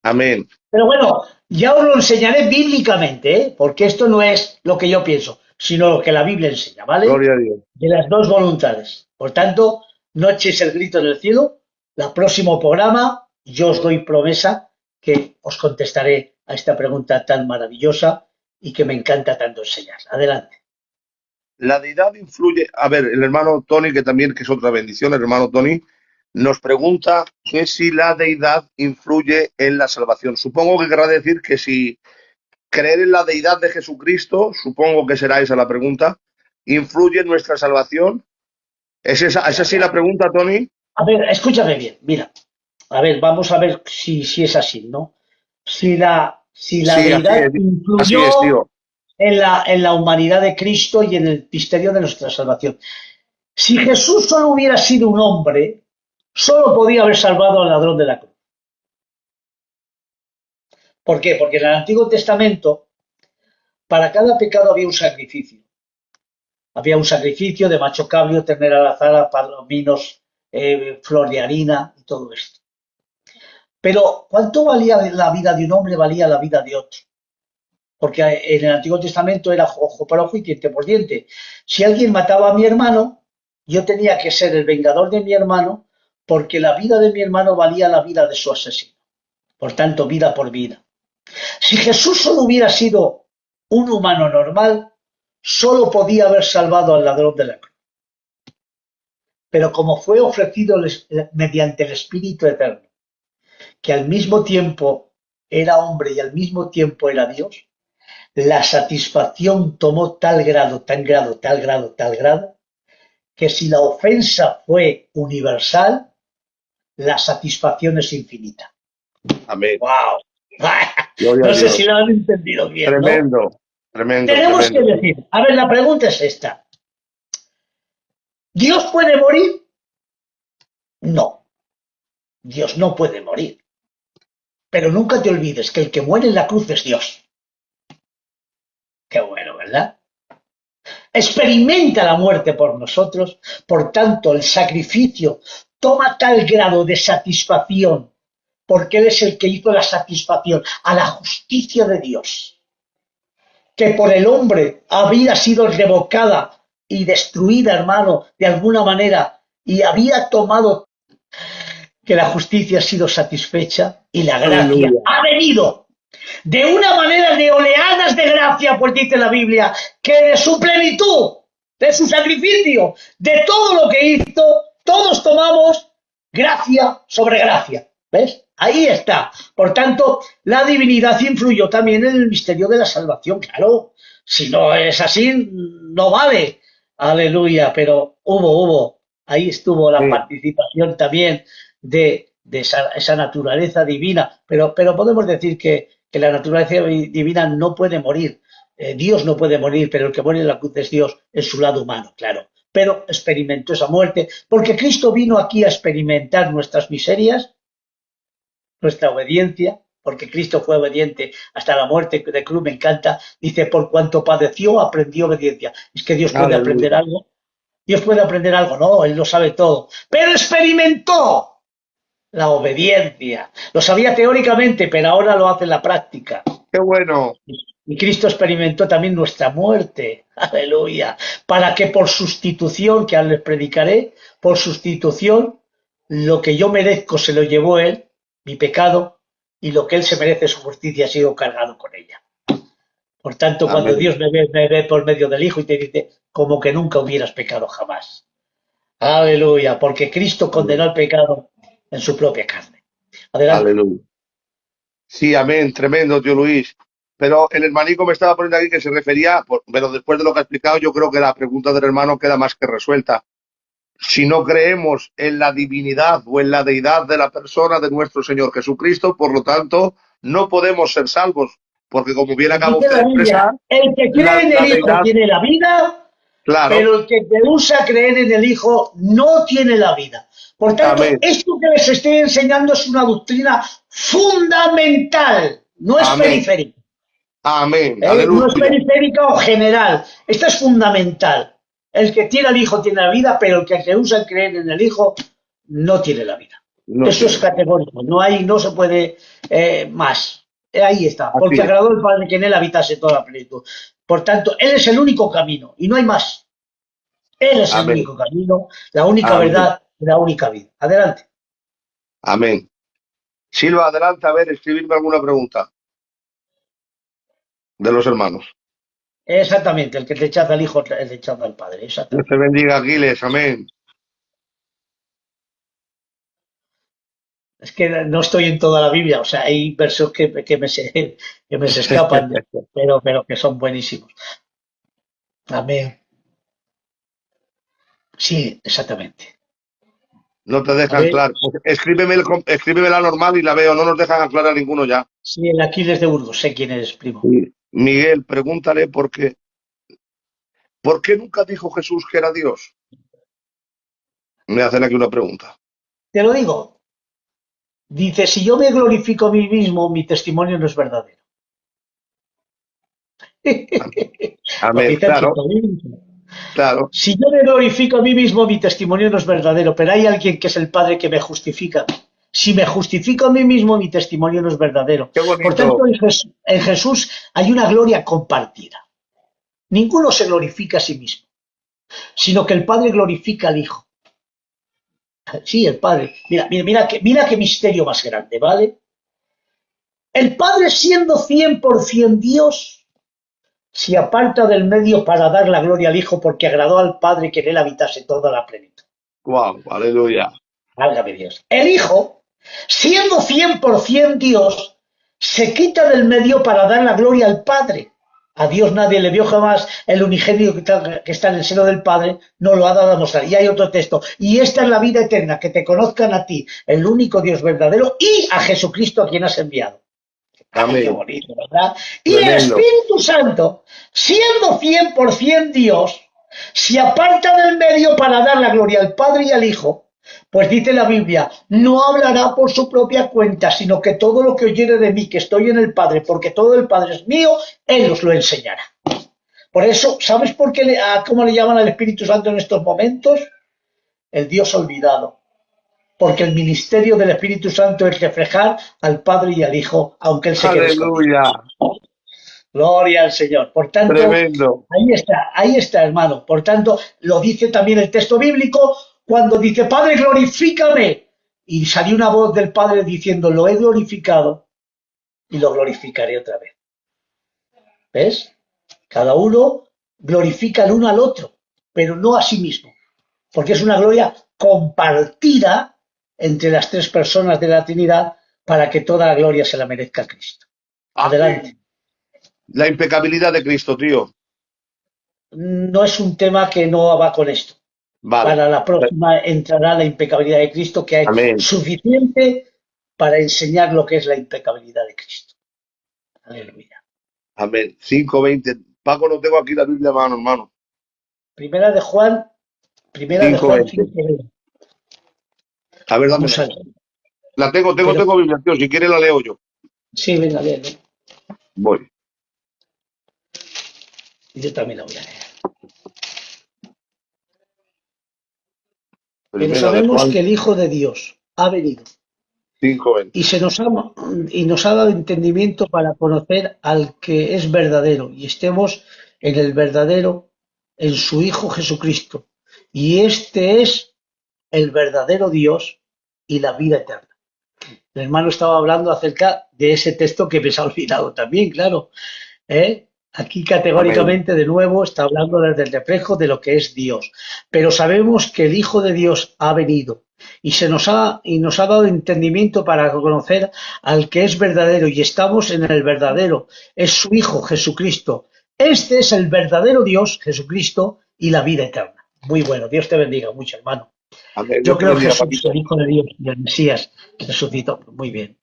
Amén. Pero bueno, ya os lo enseñaré bíblicamente, ¿eh? Porque esto no es lo que yo pienso, sino lo que la Biblia enseña, ¿vale? Gloria a Dios. De las dos voluntades. Por tanto, no echéis el grito en el cielo. El próximo programa yo os doy promesa que os contestaré a esta pregunta tan maravillosa y que me encanta tanto enseñar. Adelante. La deidad influye. A ver, el hermano Tony, que también que es otra bendición, el hermano Tony, nos pregunta que si la deidad influye en la salvación. Supongo que querrá decir que si creer en la deidad de Jesucristo, supongo que será esa la pregunta, influye en nuestra salvación. ¿Es así la pregunta, Tony? A ver, escúchame bien, mira. A ver, vamos a ver si es así, ¿no? Si la Sí, deidad así influyó es, tío. en la humanidad de Cristo y en el misterio de nuestra salvación. Si Jesús solo hubiera sido un hombre, solo podía haber salvado al ladrón de la cruz. ¿Por qué? Porque en el Antiguo Testamento, para cada pecado había un sacrificio. Había un sacrificio de macho cabrio, ternera alazara, palominos, flor de harina y todo esto. Pero ¿cuánto valía la vida de un hombre? Valía la vida de otro. Porque en el Antiguo Testamento era ojo por ojo y diente por diente. Si alguien mataba a mi hermano, yo tenía que ser el vengador de mi hermano, porque la vida de mi hermano valía la vida de su asesino. Por tanto, vida por vida. Si Jesús solo hubiera sido un humano normal, solo podía haber salvado al ladrón de la cruz. Pero como fue ofrecido mediante el Espíritu Eterno, que al mismo tiempo era hombre y al mismo tiempo era Dios, la satisfacción tomó tal grado, que si la ofensa fue universal, la satisfacción es infinita. Amén. ¡Wow! Gloria No a sé Dios. si lo han entendido bien, ¿no? Tremendo, tremendo, Tenemos que tremendo. decir, a ver, la pregunta es esta. ¿Dios puede morir? No, Dios no puede morir. Pero nunca te olvides que el que muere en la cruz es Dios. Qué bueno, ¿verdad? Experimenta la muerte por nosotros, por tanto el sacrificio toma tal grado de satisfacción, porque Él es el que hizo la satisfacción a la justicia de Dios, que por el hombre había sido revocada y destruida, hermano, de alguna manera, y había tomado que la justicia ha sido satisfecha y la gracia Aleluya. ha venido de una manera de oleadas de gracia, pues dice la Biblia, que de su plenitud, de su sacrificio, de todo lo que hizo, todos tomamos gracia sobre gracia. ¿Ves? Ahí está. Por tanto, la divinidad influyó también en el misterio de la salvación, claro. Si no es así, no vale. Aleluya. Pero hubo. Ahí estuvo la Sí, participación también de esa naturaleza divina. Pero podemos decir que la naturaleza divina no puede morir. Dios no puede morir, pero el que muere en la cruz es Dios en su lado humano, claro. Pero experimentó esa muerte, porque Cristo vino aquí a experimentar nuestras miserias, nuestra obediencia, porque Cristo fue obediente hasta la muerte de cruz, me encanta, dice, por cuanto padeció, aprendió obediencia. Es que Dios puede aprender aleluya. algo. Dios puede aprender algo, no, Él lo sabe todo. Pero experimentó la obediencia. Lo sabía teóricamente, pero ahora lo hace en la práctica. Qué bueno. Y Cristo experimentó también nuestra muerte, aleluya, para que por sustitución, que ahora les predicaré, por sustitución, lo que yo merezco se lo llevó Él, mi pecado, y lo que Él se merece, su justicia, ha sido cargado con ella. Por tanto, cuando Amén. Dios me ve por medio del Hijo y te dice, como que nunca hubieras pecado jamás. Aleluya, porque Cristo condenó Amén. el pecado en su propia carne. Adelante. Aleluya. Sí, amén. Tremendo, tío Luis. Pero el hermanico me estaba poniendo aquí que se refería, pero después de lo que ha explicado, yo creo que la pregunta del hermano queda más que resuelta. Si no creemos en la divinidad o en la deidad de la persona de nuestro Señor Jesucristo, por lo tanto, no podemos ser salvos, porque como bien acaba Dice usted de la expresar, Biblia, el que cree en la el Hijo deidad, tiene la vida, claro, pero el que rehúsa creer en el Hijo no tiene la vida. Por tanto, amén, esto que les estoy enseñando es una doctrina fundamental, no es amén, periférica. amén, No es aleluya. periférica o general. Esta es fundamental. El que tiene al Hijo tiene la vida, pero el que rehúsa creer en el Hijo no tiene la vida. No Eso es tiene la vida. categórico. No se puede más. Ahí está. Así Porque es. agradó el Padre que en él habitase toda la plenitud. Por tanto, Él es el único camino y no hay más. Él es el Amén, único camino, la única amén, verdad, la única vida. Adelante. amén. Silva, adelante, a ver, escribirme alguna pregunta de los hermanos. Exactamente. El que rechaza al Hijo, el rechaza al Padre. Dios Exactamente. te bendiga, Aquiles, amén. Es que no estoy en toda la Biblia, o sea, hay versos que me se escapan, pero que son buenísimos. Amén. Sí, exactamente. No te A dejan ver, claro. Escríbeme, escríbeme la normal y la veo, no nos dejan aclarar ninguno ya. sí, el Aquiles de Burgos, sé quién eres, primo. Sí. Miguel, pregúntale ¿por qué nunca dijo Jesús que era Dios? Me hacen aquí una pregunta. Te lo digo, dice, si yo me glorifico a mí mismo, mi testimonio no es verdadero. Lo Amén, dice el claro, texto bíblico. claro. Si yo me glorifico a mí mismo, mi testimonio no es verdadero, pero hay alguien que es el Padre que me justifica. Si me justifico a mí mismo, mi testimonio no es verdadero. Qué Por tanto, bonito. En Jesús hay una gloria compartida. Ninguno se glorifica a sí mismo, sino que el Padre glorifica al Hijo. Sí, el Padre. Mira qué misterio más grande, ¿vale? El Padre, siendo 100% Dios, se aparta del medio para dar la gloria al Hijo porque agradó al Padre que en él habitase toda la plenitud. Wow, aleluya. Válgame Dios. El Hijo, siendo 100% Dios, se quita del medio para dar la gloria al Padre. A Dios nadie le vio jamás, el unigénito que está en el seno del Padre no lo ha dado a mostrar. Y hay otro texto. Y esta es la vida eterna, que te conozcan a ti, el único Dios verdadero, y a Jesucristo a quien has enviado. ¡Ay, qué Amén. bonito, ¿verdad? Y el Tremendo. Espíritu Santo, siendo 100% Dios, se aparta del medio para dar la gloria al Padre y al Hijo. Pues dice la Biblia, no hablará por su propia cuenta, sino que todo lo que oyere de mí, que estoy en el Padre, porque todo el Padre es mío, Él os lo enseñará. Por eso, ¿sabes por qué cómo le llaman al Espíritu Santo en estos momentos? El Dios olvidado. Porque el ministerio del Espíritu Santo es reflejar al Padre y al Hijo, aunque Él se quede escondido. Aleluya. Gloria al Señor. Por tanto, Tremendo. ahí está, hermano. Por tanto, lo dice también el texto bíblico cuando dice, Padre, glorifícame. Y salió una voz del Padre diciendo, lo he glorificado y lo glorificaré otra vez. ¿Ves? Cada uno glorifica el uno al otro, pero no a sí mismo, porque es una gloria compartida entre las tres personas de la Trinidad para que toda la gloria se la merezca Cristo. Adelante. Amén. La impecabilidad de Cristo, tío. No es un tema que no va con esto. Vale. Para la próxima entrará la impecabilidad de Cristo, que hay Amén. suficiente para enseñar lo que es la impecabilidad de Cristo. Aleluya. Amén. 5:20. Paco, no tengo aquí la Biblia a mano, hermano. Primera de Juan 5:20. 5:20. A ver, Vamos dámela. a ver. La tengo Pero, Biblia, tío. Si quieres la leo yo. sí, venga, léelo. Voy. Yo también la voy a leer. Pero Primera de sabemos Juan que el Hijo de Dios ha venido 5:20. y nos ha dado entendimiento para conocer al que es verdadero y estemos en el verdadero, en su Hijo Jesucristo. Y este es el verdadero Dios y la vida eterna. El hermano estaba hablando acerca de ese texto que me se ha olvidado también, claro. Aquí Amén. categóricamente de nuevo está hablando desde el reflejo de lo que es Dios. Pero sabemos que el Hijo de Dios ha venido y nos ha dado entendimiento para conocer al que es verdadero y estamos en el verdadero. Es su Hijo Jesucristo. Este es el verdadero Dios, Jesucristo, y la vida eterna. Muy bueno. Dios te bendiga mucho, hermano. Amén. Yo Dios te creo que bendiga, Jesús, Paquito. el Hijo de Dios, el Mesías, resucitó. Muy bien.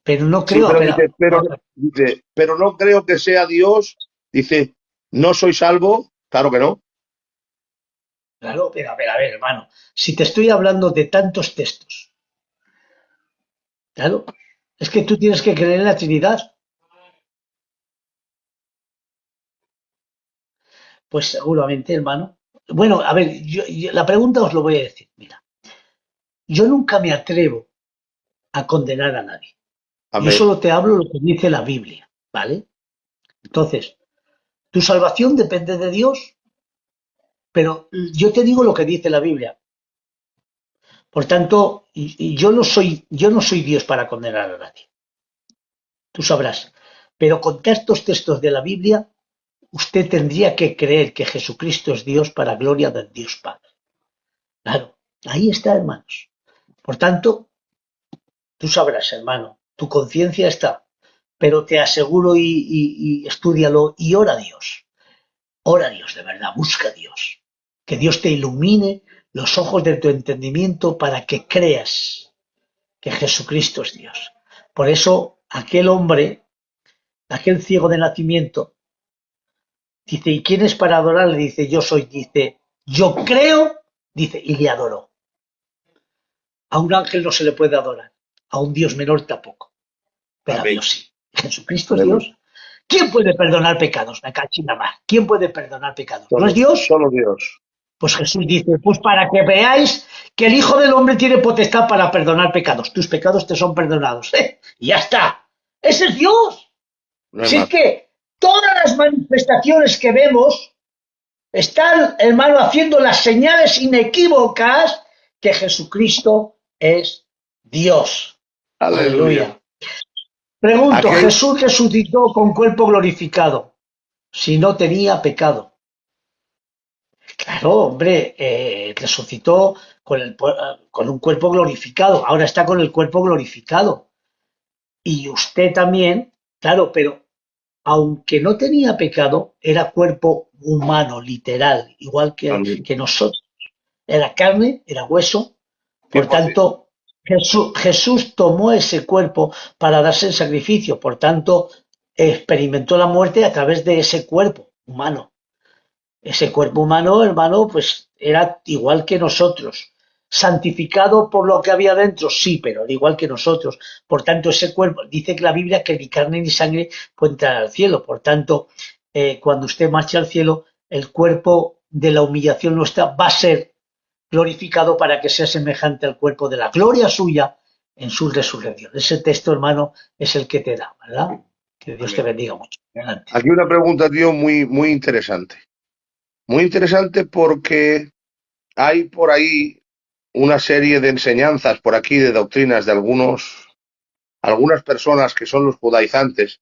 Pero no Sí, creo, pero espera, dice, pero no creo que sea Dios. Dice, no soy salvo. Claro que no. claro, pero a ver, hermano, si te estoy hablando de tantos textos, claro, es que tú tienes que creer en la Trinidad. Pues seguramente, hermano. Bueno, a ver, la pregunta os lo voy a decir. Mira, yo nunca me atrevo a condenar a nadie. Yo Amén. solo te hablo lo que dice la Biblia, ¿vale? Entonces, tu salvación depende de Dios, pero yo te digo lo que dice la Biblia. Por tanto, y yo no soy Dios para condenar a nadie. Tú sabrás. Pero con estos textos de la Biblia, usted tendría que creer que Jesucristo es Dios para gloria del Dios Padre. Claro, ahí está, hermanos. Por tanto, tú sabrás, hermano, tu conciencia está, pero te aseguro y estúdialo y ora a Dios. Ora a Dios, de verdad, busca a Dios. Que Dios te ilumine los ojos de tu entendimiento para que creas que Jesucristo es Dios. Por eso, aquel hombre, aquel ciego de nacimiento, dice, ¿y quién es para adorarle? Dice, yo soy, dice, yo creo, dice, y le adoró. A un ángel no se le puede adorar, a un Dios menor tampoco, pero a Amén. Dios sí. Jesucristo es Aleluya. Dios. ¿Quién puede perdonar pecados? Me cachina más. ¿Quién puede perdonar pecados? ¿No es Solo, Dios? solo Dios. Pues Jesús dice, pues para que veáis que el Hijo del Hombre tiene potestad para perdonar pecados. Tus pecados te son perdonados. Y ya está. Ese es Dios. No hay Si es más. que todas las manifestaciones que vemos están, hermano, haciendo las señales inequívocas que Jesucristo es Dios. Aleluya. Aleluya. Pregunto, Aquel, ¿Jesús resucitó con cuerpo glorificado si no tenía pecado? Claro, hombre, resucitó con un cuerpo glorificado, ahora está con el cuerpo glorificado. Y usted también, claro, pero aunque no tenía pecado, era cuerpo humano, literal, igual amén. que nosotros. Era carne, era hueso. Por 100%. tanto, Jesús tomó ese cuerpo para darse en sacrificio. Por tanto, experimentó la muerte a través de ese cuerpo humano. Ese cuerpo humano, hermano, pues era igual que nosotros. Santificado por lo que había dentro, sí, pero al igual que nosotros. Por tanto, ese cuerpo, dice que la Biblia que ni carne ni sangre puede entrar al cielo. Por tanto, cuando usted marche al cielo, el cuerpo de la humillación nuestra va a ser glorificado para que sea semejante al cuerpo de la gloria suya en su resurrección. Ese texto, hermano, es el que te da, ¿verdad? Que Dios te Amén. bendiga mucho. Adelante. Aquí una pregunta, tío, muy, muy interesante. Muy interesante porque hay por ahí una serie de enseñanzas por aquí, de doctrinas de algunas personas que son los judaizantes,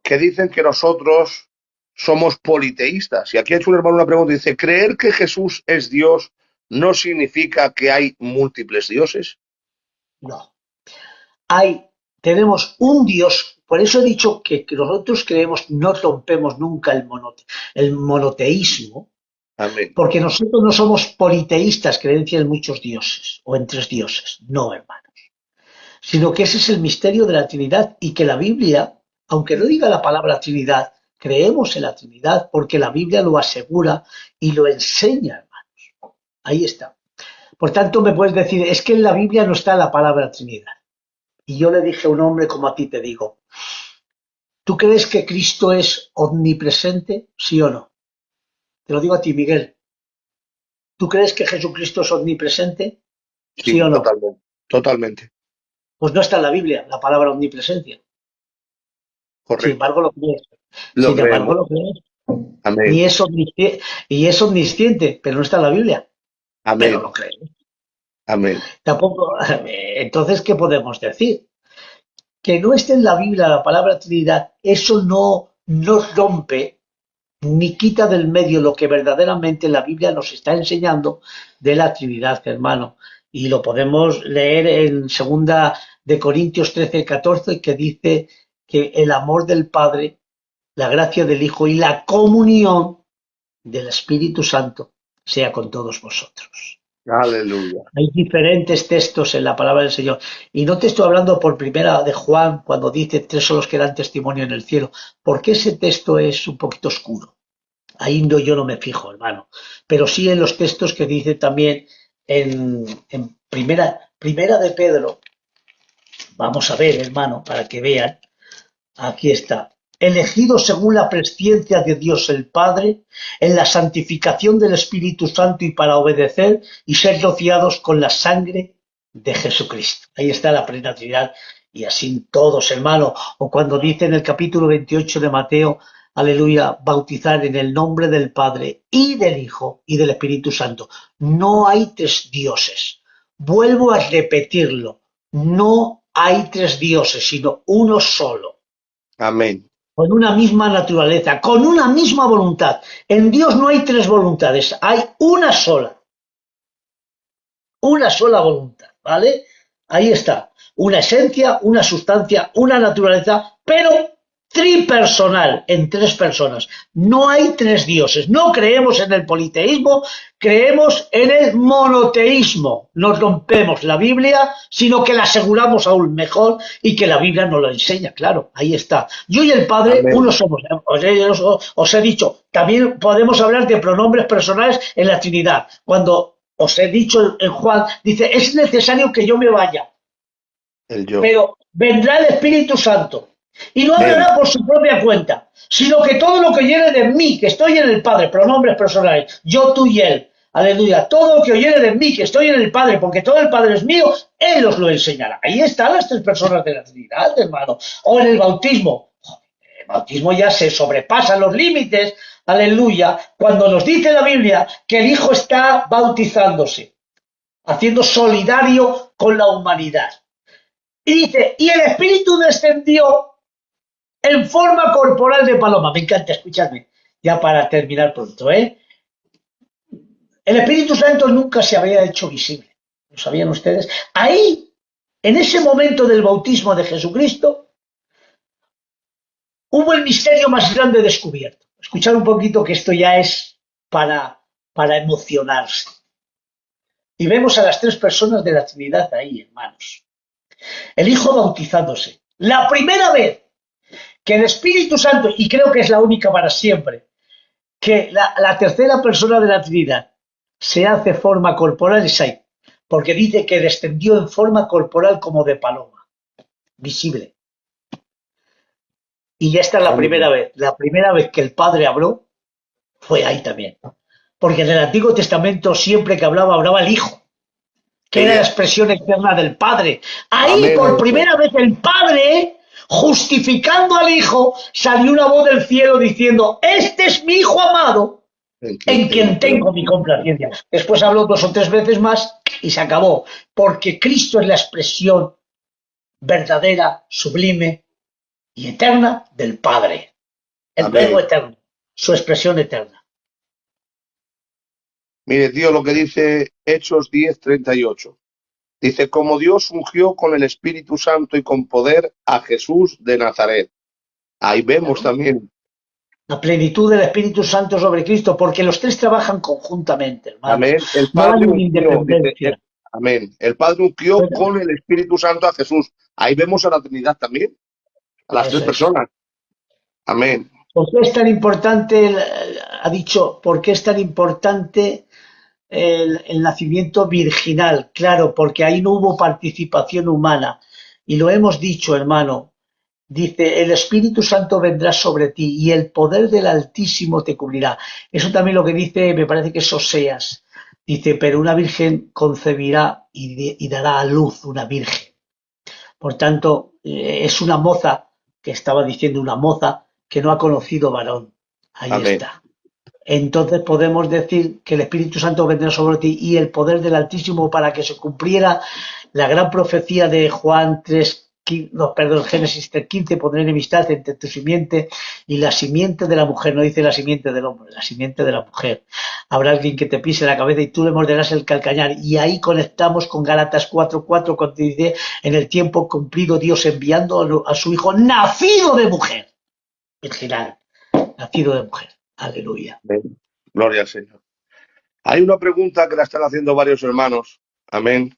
que dicen que nosotros somos politeístas. Y aquí ha hecho un hermano una pregunta, dice, ¿creer que Jesús es Dios no significa que hay múltiples dioses? No. Tenemos un Dios, por eso he dicho que nosotros creemos, no rompemos nunca el monoteísmo, Amén. porque nosotros no somos politeístas, creencia en muchos dioses o en tres dioses, no, hermanos, sino que ese es el misterio de la Trinidad y que la Biblia, aunque no diga la palabra Trinidad, creemos en la Trinidad porque la Biblia lo asegura y lo enseña, hermanos. Ahí está. Por tanto, me puedes decir, es que en la Biblia no está la palabra Trinidad. Y yo le dije a un hombre como a ti te digo, ¿tú crees que Cristo es omnipresente? ¿Sí o no? Te lo digo a ti, Miguel. ¿Tú crees que Jesucristo es omnipresente? ¿Sí Sí, o no? totalmente. Totalmente. Pues no está en la Biblia la palabra omnipresencia. Sin Correcto. embargo, lo crees. Lo Sin embargo, creemos. lo crees. Amén. Y es omnisciente, pero no está en la Biblia. Pero Amén. lo crees. Amén. Tampoco. Entonces, ¿qué podemos decir? Que no esté en la Biblia la palabra Trinidad, eso no rompe ni quita del medio lo que verdaderamente la Biblia nos está enseñando de la Trinidad, hermano. Y lo podemos leer en segunda de Corintios 13-14, que dice que el amor del Padre, la gracia del Hijo y la comunión del Espíritu Santo sea con todos vosotros. Aleluya. Hay diferentes textos en la palabra del Señor. Y no te estoy hablando por primera de Juan, cuando dice tres son los que dan testimonio en el cielo, porque ese texto es un poquito oscuro. Ahí yo no me fijo, hermano. Pero sí en los textos que dice también en primera de Pedro. Vamos a ver, hermano, para que vean. Aquí está. Elegidos según la presciencia de Dios el Padre, en la santificación del Espíritu Santo y para obedecer y ser rociados con la sangre de Jesucristo. Ahí está la plena Trinidad. Y así todos, hermano. O cuando dice en el capítulo 28 de Mateo, aleluya, bautizar en el nombre del Padre y del Hijo y del Espíritu Santo. No hay tres dioses. Vuelvo a repetirlo. No hay tres dioses, sino uno solo. Amén. Con una misma naturaleza, con una misma voluntad. En Dios no hay tres voluntades, hay una sola voluntad, ¿vale? Ahí está, una esencia, una sustancia, una naturaleza, pero tripersonal, en tres personas. No hay tres dioses, no creemos en el politeísmo, creemos en el monoteísmo. No rompemos la Biblia, sino que la aseguramos aún mejor y que la Biblia nos lo enseña, claro, ahí está. Yo y el Padre, Amén. uno somos. Os he dicho, también podemos hablar de pronombres personales en la Trinidad. Cuando os he dicho en Juan, dice, es necesario que yo me vaya, El yo. pero vendrá el Espíritu Santo y no Amén. hablará por su propia cuenta, sino que todo lo que oyere de mí, que estoy en el Padre, pronombres personales, yo, tú y él, aleluya, todo lo que oyere de mí, que estoy en el Padre, porque todo el Padre es mío, él os lo enseñará. Ahí están las tres personas de la Trinidad, hermano. O en el bautismo. El bautismo ya se sobrepasa los límites, aleluya, cuando nos dice la Biblia que el Hijo está bautizándose, haciendo solidario con la humanidad. Y dice, y el Espíritu descendió en forma corporal de paloma. Me encanta, escuchadme, ya para terminar pronto, ¿eh? El Espíritu Santo nunca se había hecho visible. ¿Lo sabían ustedes? Ahí, en ese momento del bautismo de Jesucristo, hubo el misterio más grande descubierto. Escuchad un poquito que esto ya es para emocionarse. Y vemos a las tres personas de la Trinidad ahí, hermanos. El Hijo bautizándose. La primera vez que el Espíritu Santo, y creo que es la única para siempre, que la tercera persona de la Trinidad se hace forma corporal es ahí, porque dice que descendió en forma corporal como de paloma, visible. Y esta es la primera vez que el Padre habló fue ahí también. Porque en el Antiguo Testamento siempre que hablaba el Hijo, que era la expresión externa del Padre. Ahí Amén. por primera vez el Padre, justificando al Hijo, salió una voz del cielo diciendo, este es mi Hijo amado, en quien tengo mi complacencia. Después habló 2 o 3 veces más y se acabó, porque Cristo es la expresión verdadera, sublime y eterna del Padre. El verbo Amén. eterno, su expresión eterna. Mire, tío, lo que dice Hechos 10:38. Dice, como Dios ungió con el Espíritu Santo y con poder a Jesús de Nazaret. Ahí vemos Claro. también. La plenitud del Espíritu Santo sobre Cristo, porque los tres trabajan conjuntamente, hermanos. Amén. El No hay Padre una ungió, dice, independencia. amén. El Padre ungió Bueno, con el Espíritu Santo a Jesús. Ahí vemos a la Trinidad también, a las tres eso es. personas. Amén. ¿Por qué es tan importante, ha dicho, por qué es tan importante el nacimiento virginal? Claro, porque ahí no hubo participación humana. Y lo hemos dicho, hermano. Dice, el Espíritu Santo vendrá sobre ti y el poder del Altísimo te cubrirá. Eso también lo que dice, me parece que es Oseas. Dice, pero una virgen concebirá y dará a luz una virgen. Por tanto, es una moza, que estaba diciendo una moza, que no ha conocido varón. Ahí Amén. está. Entonces podemos decir que el Espíritu Santo vendrá sobre ti y el poder del Altísimo para que se cumpliera la gran profecía de Juan 3, no, perdón, Génesis 3:15, pondré enemistad entre tu simiente y la simiente de la mujer, no dice la simiente del hombre, la simiente de la mujer. Habrá alguien que te pise la cabeza y tú le morderás el calcañar. Y ahí conectamos con Gálatas 4:4 cuando dice, en el tiempo cumplido Dios enviando a su Hijo nacido de mujer, virginal, nacido de mujer. Aleluya. Amén. Gloria al Señor. Hay una pregunta que la están haciendo varios hermanos. Amén.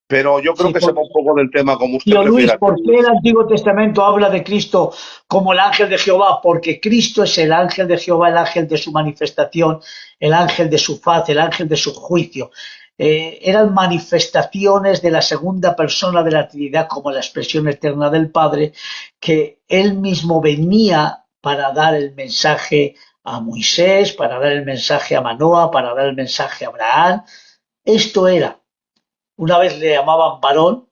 Pero yo creo Sí, que se va un poco del tema como usted tío Luis, prefiera. ¿por qué el Antiguo Testamento habla de Cristo como el ángel de Jehová? Porque Cristo es el ángel de Jehová, el ángel de su manifestación, el ángel de su faz, el ángel de su juicio. Eran manifestaciones de la segunda persona de la Trinidad como la expresión eterna del Padre, que él mismo venía para dar el mensaje a Moisés, para dar el mensaje a Manoah, para dar el mensaje a Abraham. Esto era. Una vez le llamaban varón,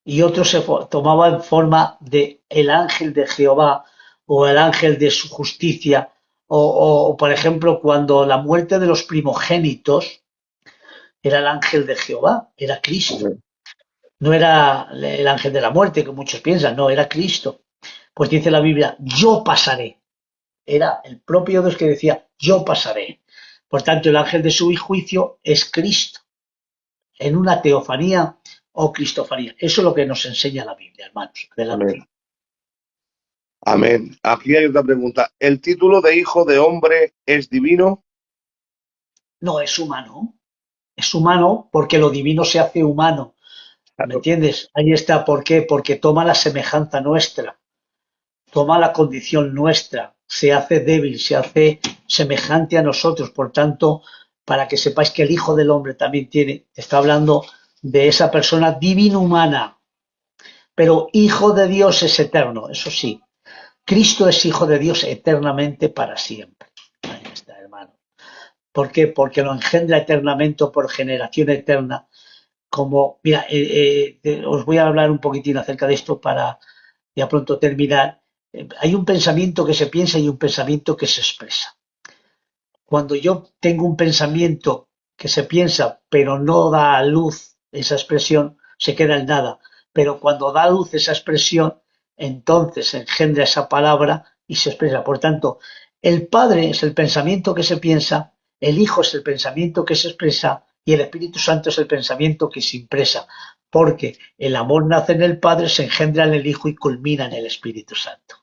y otro se tomaba en forma de el ángel de Jehová o el ángel de su justicia, o por ejemplo cuando la muerte de los primogénitos era el ángel de Jehová, era Cristo, Amén. no era el ángel de la muerte que muchos piensan, no, era Cristo. Pues dice la Biblia, yo pasaré, era el propio Dios que decía, yo pasaré. Por tanto, el ángel de su juicio es Cristo, en una teofanía o cristofanía. Eso es lo que nos enseña la Biblia, hermanos. Adelante. Amén. Amén. Aquí hay otra pregunta. ¿El título de hijo de hombre es divino? No, es humano porque lo divino se hace humano, ¿me Claro. entiendes? Ahí está, ¿por qué? Porque toma la semejanza nuestra, toma la condición nuestra, se hace débil, se hace semejante a nosotros, por tanto, para que sepáis que el Hijo del Hombre también está hablando de esa persona divino humana, pero Hijo de Dios es eterno, eso sí, Cristo es Hijo de Dios eternamente para siempre. Ahí está, hermano. ¿Por qué? Porque lo engendra eternamente por generación eterna. Como, mira, os voy a hablar un poquitín acerca de esto para ya pronto terminar. Hay un pensamiento que se piensa y un pensamiento que se expresa. Cuando yo tengo un pensamiento que se piensa pero no da a luz esa expresión, se queda en nada. Pero cuando da a luz esa expresión, entonces se engendra esa palabra y se expresa. Por tanto, el Padre es el pensamiento que se piensa, el Hijo es el pensamiento que se expresa y el Espíritu Santo es el pensamiento que se impresa. Porque el amor nace en el Padre, se engendra en el Hijo y culmina en el Espíritu Santo.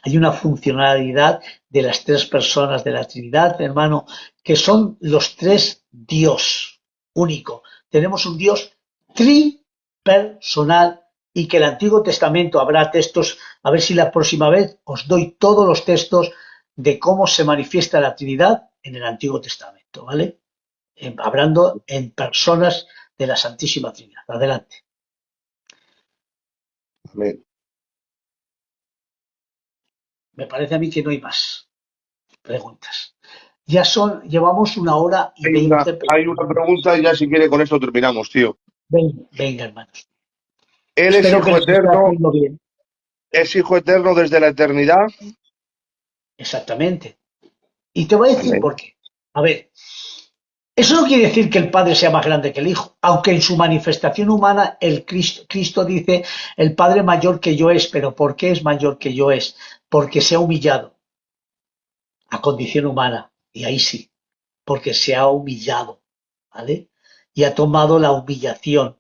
Hay una funcionalidad de las tres personas de la Trinidad, hermano, que son los tres Dios único. Tenemos un Dios tripersonal y que el Antiguo Testamento habrá textos, a ver si la próxima vez os doy todos los textos de cómo se manifiesta la Trinidad en el Antiguo Testamento, ¿vale? Hablando en personas de la Santísima Trinidad. Adelante. Amén. Me parece a mí que no hay más preguntas. Llevamos 1 hora y 20. Hay una pregunta y ya si quiere con esto terminamos, tío. Venga, venga, hermanos. ¿Él es Espero que hijo les esté eterno? haciendo bien. ¿Es hijo eterno desde la eternidad? Exactamente. Y te voy a decir Amén. por qué. A ver, Eso no quiere decir que el Padre sea más grande que el Hijo, aunque en su manifestación humana Cristo dice, el Padre mayor que yo es, pero ¿por qué es mayor que yo es? Porque se ha humillado a condición humana, y ahí sí, porque se ha humillado, ¿vale? Y ha tomado la humillación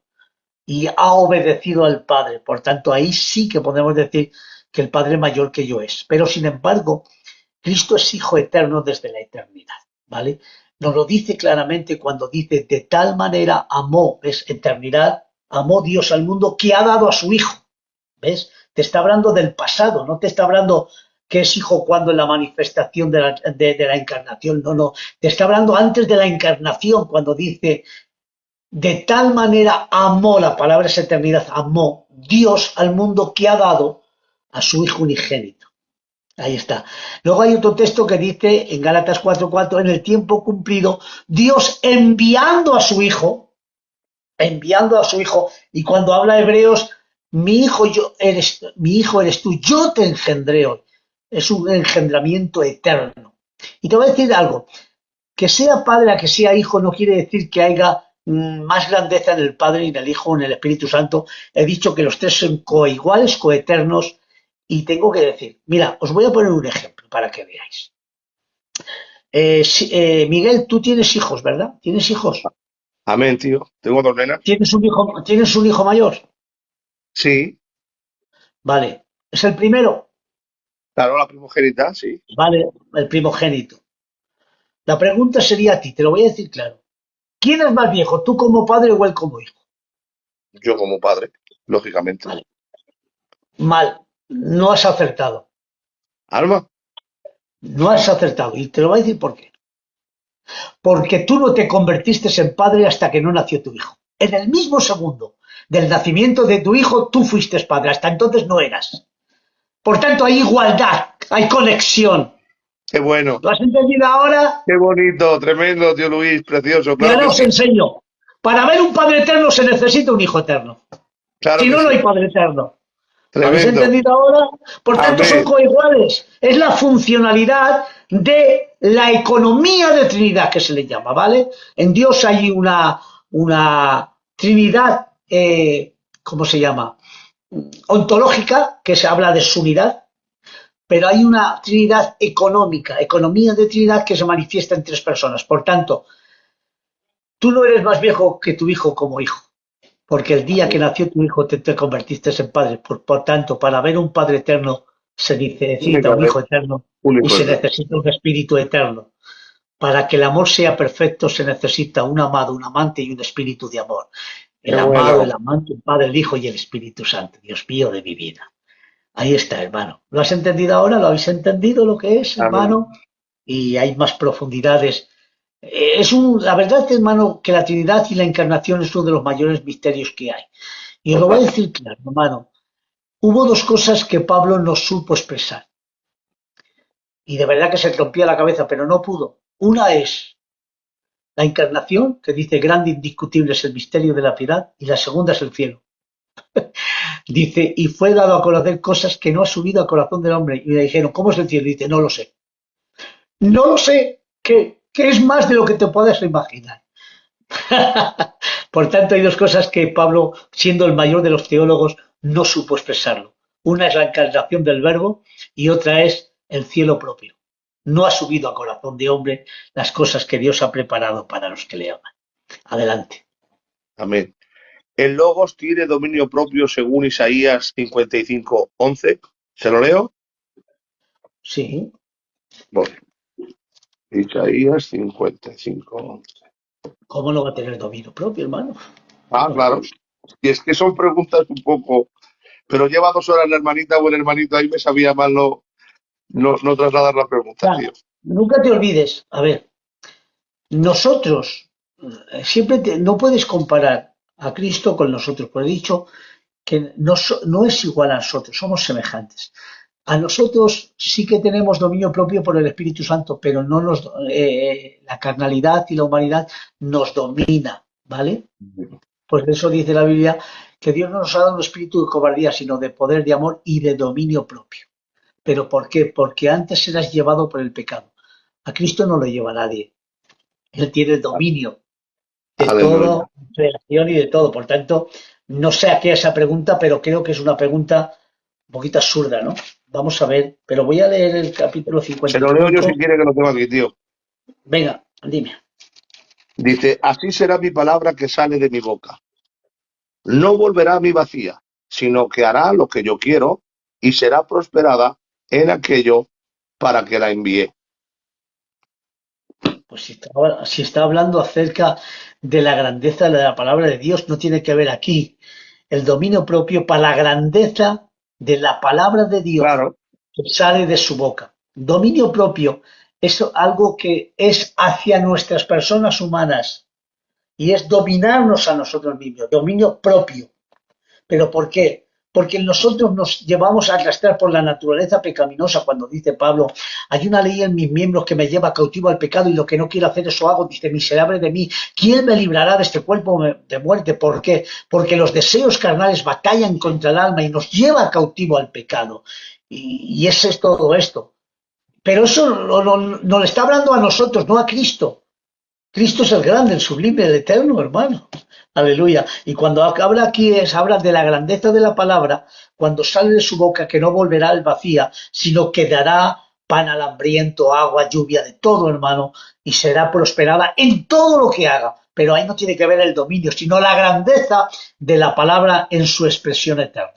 y ha obedecido al Padre. Por tanto, ahí sí que podemos decir que el Padre mayor que yo es. Pero, sin embargo, Cristo es Hijo eterno desde la eternidad, ¿vale? Nos lo dice claramente cuando dice, de tal manera amó, es eternidad, amó Dios al mundo que ha dado a su Hijo, ¿ves? Te está hablando del pasado, no te está hablando que es Hijo cuando en la manifestación de la encarnación, no, no, te está hablando antes de la encarnación, cuando dice, de tal manera amó, la palabra es eternidad, amó Dios al mundo que ha dado a su Hijo unigénito. Ahí está. Luego hay otro texto que dice en Gálatas 4:4, en el tiempo cumplido, Dios enviando a su hijo, y cuando habla Hebreos, mi hijo eres tú, yo te engendré hoy. Es un engendramiento eterno. Y te voy a decir algo, que sea padre a que sea hijo no quiere decir que haya más grandeza en el Padre y en el Hijo o en el Espíritu Santo. He dicho que los tres son coiguales, coeternos, y tengo que decir, mira, os voy a poner un ejemplo para que veáis. Miguel, tú tienes hijos, ¿verdad? ¿Tienes hijos? Amén, tío. Tengo dos nenas. ¿Tienes un hijo mayor? Sí, Vale. ¿Es el primero? claro, la primogénita, sí. Vale, el primogénito. La pregunta sería a ti, te lo voy a decir claro. ¿Quién es más viejo, tú como padre o él como hijo? Yo como padre, lógicamente. Vale. Mal. No has acertado. Alma, No has acertado. Y te lo voy a decir por qué. Porque tú no te convertiste en padre hasta que no nació tu hijo. En el mismo segundo del nacimiento de tu hijo, tú fuiste padre. Hasta entonces no eras. Por tanto, hay igualdad, hay conexión. qué bueno. ¿Lo has entendido ahora? Qué bonito, tremendo, tío Luis, precioso, Y claro ahora que os sí. enseño. Para ver un padre eterno se necesita un hijo eterno. Claro Si que no, no hay sí. padre eterno. ¿Lo habéis Tremendo. entendido ahora? Por tanto, son Amén. coiguales. Es la funcionalidad de la economía de Trinidad que se le llama, ¿vale? En Dios hay una Trinidad, ¿cómo se llama? Ontológica, que se habla de su unidad, pero hay una Trinidad económica, economía de Trinidad que se manifiesta en tres personas. Por tanto, tú no eres más viejo que tu hijo como hijo. Porque el día que Amén. nació tu hijo te convertiste en padre. Por tanto, para ver un padre eterno se necesita un hijo Únicamente, eterno un y hijo se eterno. necesita un espíritu eterno. Para que el amor sea perfecto se necesita un amado, un amante y un espíritu de amor. Qué El amado, el bueno. amante, el Padre, el Hijo y el Espíritu Santo. Dios mío de mi vida. Ahí está, hermano. ¿Lo has entendido ahora? ¿Lo habéis entendido lo que es, Amén. hermano? Y hay más profundidades. La verdad, hermano, que la Trinidad y la Encarnación es uno de los mayores misterios que hay. Y os lo voy a Total. decir claro, hermano. Hubo dos cosas que Pablo no supo expresar. Y de verdad que se rompía la cabeza, pero no pudo. Una es la encarnación, que dice grande, indiscutible es el misterio de la piedad, y la segunda es el cielo. Dice, y fue dado a conocer cosas que no ha subido al corazón del hombre. Y le dijeron, ¿cómo es el cielo? Y dice, no lo sé. No lo sé, que es más de lo que te puedas imaginar. Por tanto, hay dos cosas que Pablo, siendo el mayor de los teólogos, no supo expresarlo. Una es la encarnación del verbo y otra es el cielo propio. No ha subido a corazón de hombre las cosas que Dios ha preparado para los que le aman. Adelante. Amén. El Logos tiene dominio propio según Isaías 55:11. ¿Se lo leo? Sí. Voy. Isaías 55:11. ¿Cómo no va a tener dominio propio, hermano? Ah, Claro. claro. Y es que son preguntas un poco. Pero lleva 2 horas la hermanita o el hermanito ahí me sabía mal no trasladar la pregunta, Ya, tío. nunca te olvides, a ver, nosotros, no puedes comparar a Cristo con nosotros, porque he dicho que no es igual a nosotros, somos semejantes. A nosotros sí que tenemos dominio propio por el Espíritu Santo, pero no la carnalidad y la humanidad nos domina, ¿vale? Pues eso dice la Biblia, que Dios no nos ha dado un espíritu de cobardía, sino de poder, de amor y de dominio propio. ¿Pero por qué? Porque antes eras llevado por el pecado. A Cristo no lo lleva nadie. Él tiene el dominio de Aleluya. todo, creación y de todo. Por tanto, no sé a qué esa pregunta, pero creo que es una pregunta un poquito absurda, ¿no? Vamos a ver, pero voy a leer el capítulo Se lo leo yo si 55. quiere que lo tengo aquí, tío. Venga, dime. Dice, así será mi palabra que sale de mi boca. No volverá a mí vacía, sino que hará lo que yo quiero y será prosperada en aquello para que la envíe. Pues si está hablando acerca de la grandeza de la palabra de Dios, no tiene que ver aquí el dominio propio para la grandeza de la palabra de Dios Claro, que sale de su boca. Dominio propio es algo que es hacia nuestras personas humanas y es dominarnos a nosotros mismos, dominio propio. ¿Pero por qué? Porque nosotros nos llevamos a arrastrar por la naturaleza pecaminosa, cuando dice Pablo, hay una ley en mis miembros que me lleva cautivo al pecado y lo que no quiero hacer eso hago, dice, miserable de mí, ¿quién me librará de este cuerpo de muerte? ¿Por qué? Porque los deseos carnales batallan contra el alma y nos lleva cautivo al pecado. Y ese es todo esto. Pero eso no le está hablando a nosotros, no a Cristo. Cristo es el grande, el sublime, el eterno, hermano. Aleluya. Y cuando habla aquí habla de la grandeza de la palabra, cuando sale de su boca que no volverá al vacía, sino que dará pan al hambriento, agua, lluvia, de todo, hermano, y será prosperada en todo lo que haga. Pero ahí no tiene que ver el dominio, sino la grandeza de la palabra en su expresión eterna.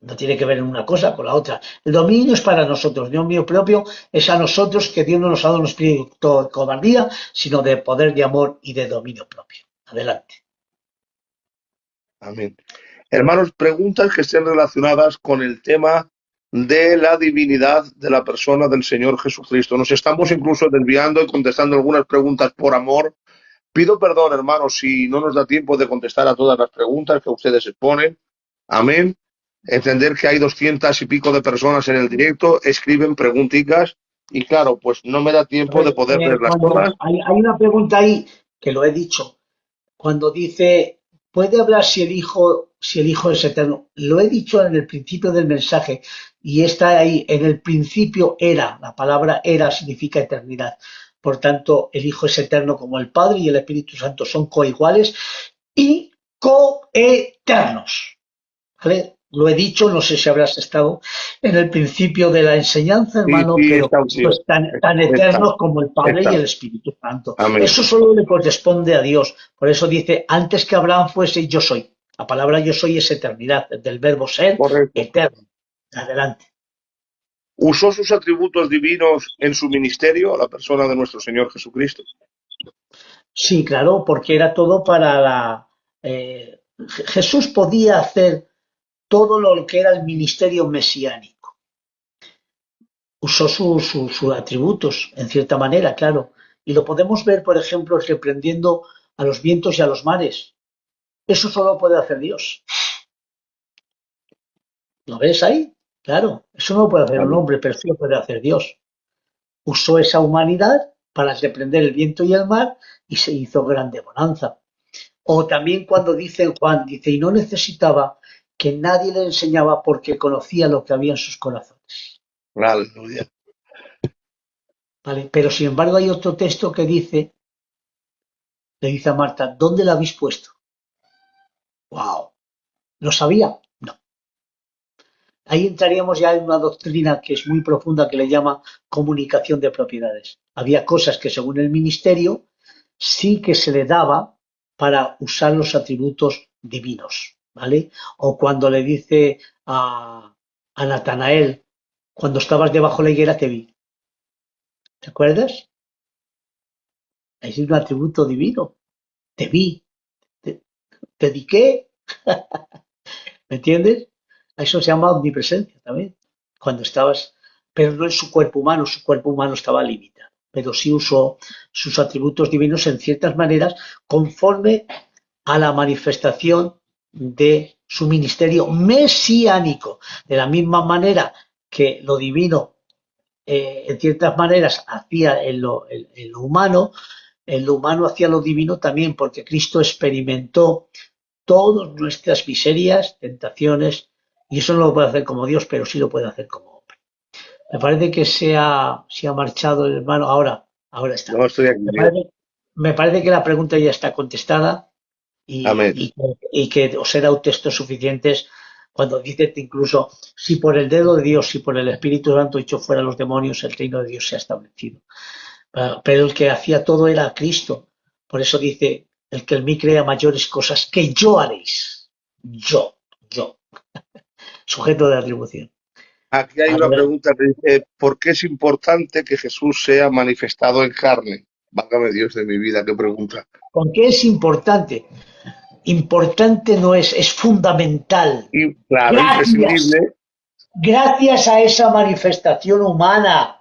No tiene que ver una cosa con la otra. El dominio es para nosotros, el dominio propio es a nosotros, que Dios no nos ha dado un espíritu de cobardía, sino de poder, de amor y de dominio propio. Adelante. amén. Hermanos, preguntas que estén relacionadas con el tema de la divinidad de la persona del Señor Jesucristo. Nos estamos incluso desviando y contestando algunas preguntas por amor. Pido perdón, hermanos, si no nos da tiempo de contestar a todas las preguntas que ustedes exponen. Amén. Entender que hay 200 y pico de personas en el directo, escriben preguntitas y claro, pues no me da A tiempo de ver, poder leerlas cuando todas. hay una pregunta ahí que lo he dicho, cuando dice, ¿puede hablar si el Hijo es eterno? Lo he dicho en el principio del mensaje y está ahí, en el principio era, la palabra era significa eternidad. Por tanto, el Hijo es eterno como el Padre y el Espíritu Santo son coiguales y coeternos. ¿Vale? Lo he dicho, no sé si habrás estado en el principio de la enseñanza, Sí, hermano, sí, pero está, Cristo tío. es tan Está, eterno como el Padre y está. el Espíritu Santo. Amén. Eso solo le corresponde a Dios. Por eso dice, antes que Abraham fuese, yo soy. La palabra yo soy es eternidad, del verbo ser, Correcto. eterno. Adelante. ¿Usó sus atributos divinos en su ministerio, la persona de nuestro Señor Jesucristo? Sí, claro, porque era todo para Jesús podía hacer todo lo que era el ministerio mesiánico. Usó sus atributos, en cierta manera, claro. Y lo podemos ver, por ejemplo, reprendiendo a los vientos y a los mares. Eso solo puede hacer Dios. ¿Lo ves ahí? Claro, eso no lo puede hacer un Amén. hombre, pero sí lo puede hacer Dios. Usó esa humanidad para reprender el viento y el mar y se hizo grande bonanza. O también cuando dice Juan, dice, y no necesitaba que nadie le enseñaba porque conocía lo que había en sus corazones. Aleluya. ¿Vale? Pero sin embargo hay otro texto que dice, le dice a Marta, ¿dónde la habéis puesto? ¡Wow! ¿Lo sabía? No. Ahí entraríamos ya en una doctrina que es muy profunda que le llama comunicación de propiedades. Había cosas que según el ministerio sí que se le daba para usar los atributos divinos, ¿vale? O cuando le dice a Natanael, cuando estabas debajo de la higuera te vi. ¿Te acuerdas? Es un atributo divino. Te vi, te dediqué, ¿me entiendes? A eso se llama omnipresencia también. Cuando estabas, pero no en su cuerpo humano estaba limitado, pero sí usó sus atributos divinos en ciertas maneras conforme a la manifestación de su ministerio mesiánico. De la misma manera que lo divino, en ciertas maneras, hacía en lo humano hacía lo divino también, porque Cristo experimentó todas nuestras miserias, tentaciones, y eso no lo puede hacer como Dios, pero sí lo puede hacer como hombre. Me parece que se ha marchado el hermano, ahora está. No estoy aquí, Me tío. parece, me parece que la pregunta ya está contestada Amén. y que os he dado textos suficientes cuando dice incluso, si por el dedo de Dios, si por el Espíritu Santo echó fuera los demonios, el reino de Dios se ha establecido. Pero el que hacía todo era Cristo. Por eso dice, el que en mí crea mayores cosas que yo haréis. Yo, sujeto de atribución. Aquí hay una Adelante. pregunta que dice, ¿por qué es importante que Jesús sea manifestado en carne? Válgame Dios de mi vida, qué pregunta. ¿Con qué es importante? Importante no es, es fundamental. Y claro, Gracias, imprescindible. gracias a esa manifestación humana,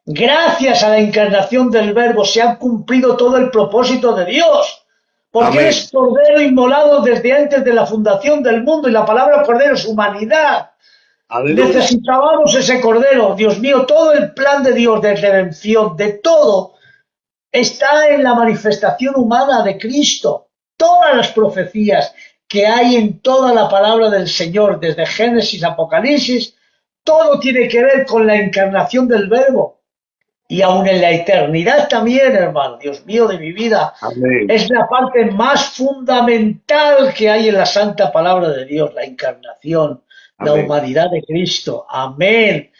gracias a la encarnación del Verbo, se ha cumplido todo el propósito de Dios. Porque Amén. eres cordero inmolado desde antes de la fundación del mundo y la palabra cordero es humanidad. Aleluya. Necesitábamos ese cordero, Dios mío, todo el plan de Dios de redención, de todo, está en la manifestación humana de Cristo. Todas las profecías que hay en toda la palabra del Señor, desde Génesis a Apocalipsis, todo tiene que ver con la encarnación del Verbo. Y aún en la eternidad también, hermano, Dios mío de mi vida, Amén. es la parte más fundamental que hay en la santa palabra de Dios, la encarnación, la Amén. humanidad de Cristo. Amén.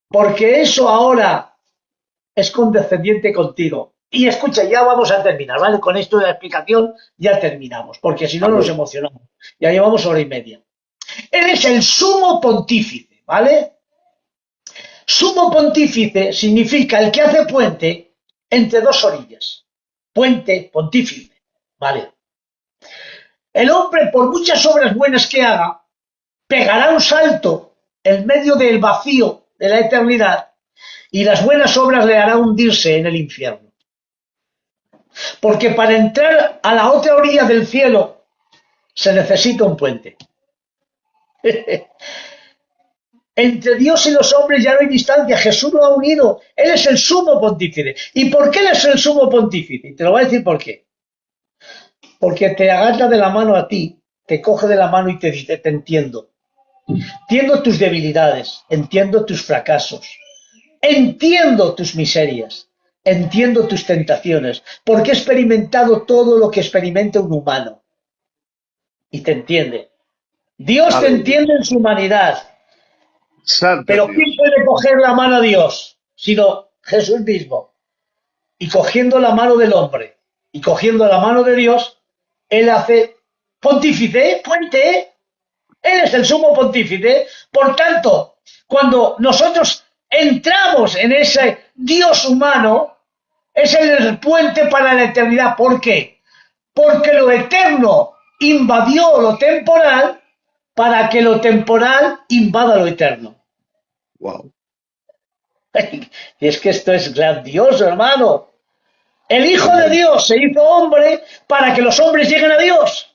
Porque eso ahora es condescendiente contigo. Y escucha, ya vamos a terminar, ¿vale? Con esto de la explicación ya terminamos, porque si no nos Amén. emocionamos. Ya llevamos hora y media. Él es el sumo pontífice, ¿vale? Sumo pontífice significa el que hace puente entre dos orillas. Puente, pontífice, ¿vale? El hombre, por muchas obras buenas que haga, pegará un salto en medio del vacío de la eternidad y las buenas obras le harán hundirse en el infierno. Porque para entrar a la otra orilla del cielo se necesita un puente. Entre Dios y los hombres ya no hay distancia, Jesús lo ha unido, Él es el sumo pontífice. ¿Y por qué Él es el sumo pontífice? Te lo voy a decir por qué. Porque te agarra de la mano a ti, te coge de la mano y te dice, te entiendo. Entiendo tus debilidades, entiendo tus fracasos, entiendo tus miserias, entiendo tus tentaciones, porque he experimentado todo lo que experimenta un humano. Y te entiende. Dios te Aleluya. entiende en su humanidad. Santo es Pero ¿quién Dios. puede coger la mano a Dios? Sino Jesús mismo. Y cogiendo la mano del hombre y cogiendo la mano de Dios, Él hace pontífice, puente. Él es el sumo pontífice. Por tanto, cuando nosotros entramos en ese Dios humano, es el puente para la eternidad. ¿Por qué? Porque lo eterno invadió lo temporal para que lo temporal invada lo eterno. Wow. Y es que esto es grandioso, hermano. El Hijo de Amén. Dios se hizo hombre para que los hombres lleguen a Dios.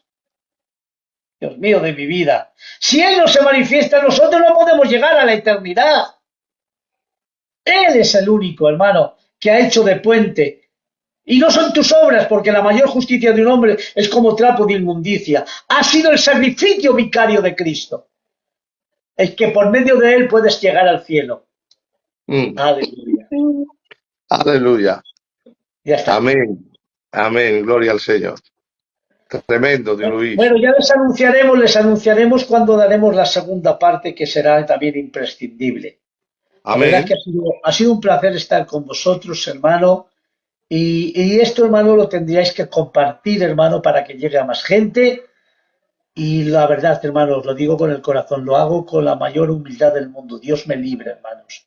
Dios mío de mi vida. Si Él no se manifiesta, nosotros no podemos llegar a la eternidad. Él es el único, hermano, que ha hecho de puente. Y no son tus obras, porque la mayor justicia de un hombre es como trapo de inmundicia. Ha sido el sacrificio vicario de Cristo. El que por medio de Él puedes llegar al cielo. Mm. Aleluya. Aleluya. Ya está. Amén. Amén. Gloria al Señor. Tremendo, Dios Luis. Bueno, ya les anunciaremos cuando daremos la segunda parte, que será también imprescindible. La verdad es que Amén. ha sido un placer estar con vosotros, hermano. Y esto, hermano, lo tendríais que compartir, hermano, para que llegue a más gente. Y la verdad, hermano, os lo digo con el corazón, lo hago con la mayor humildad del mundo. Dios me libre, hermanos.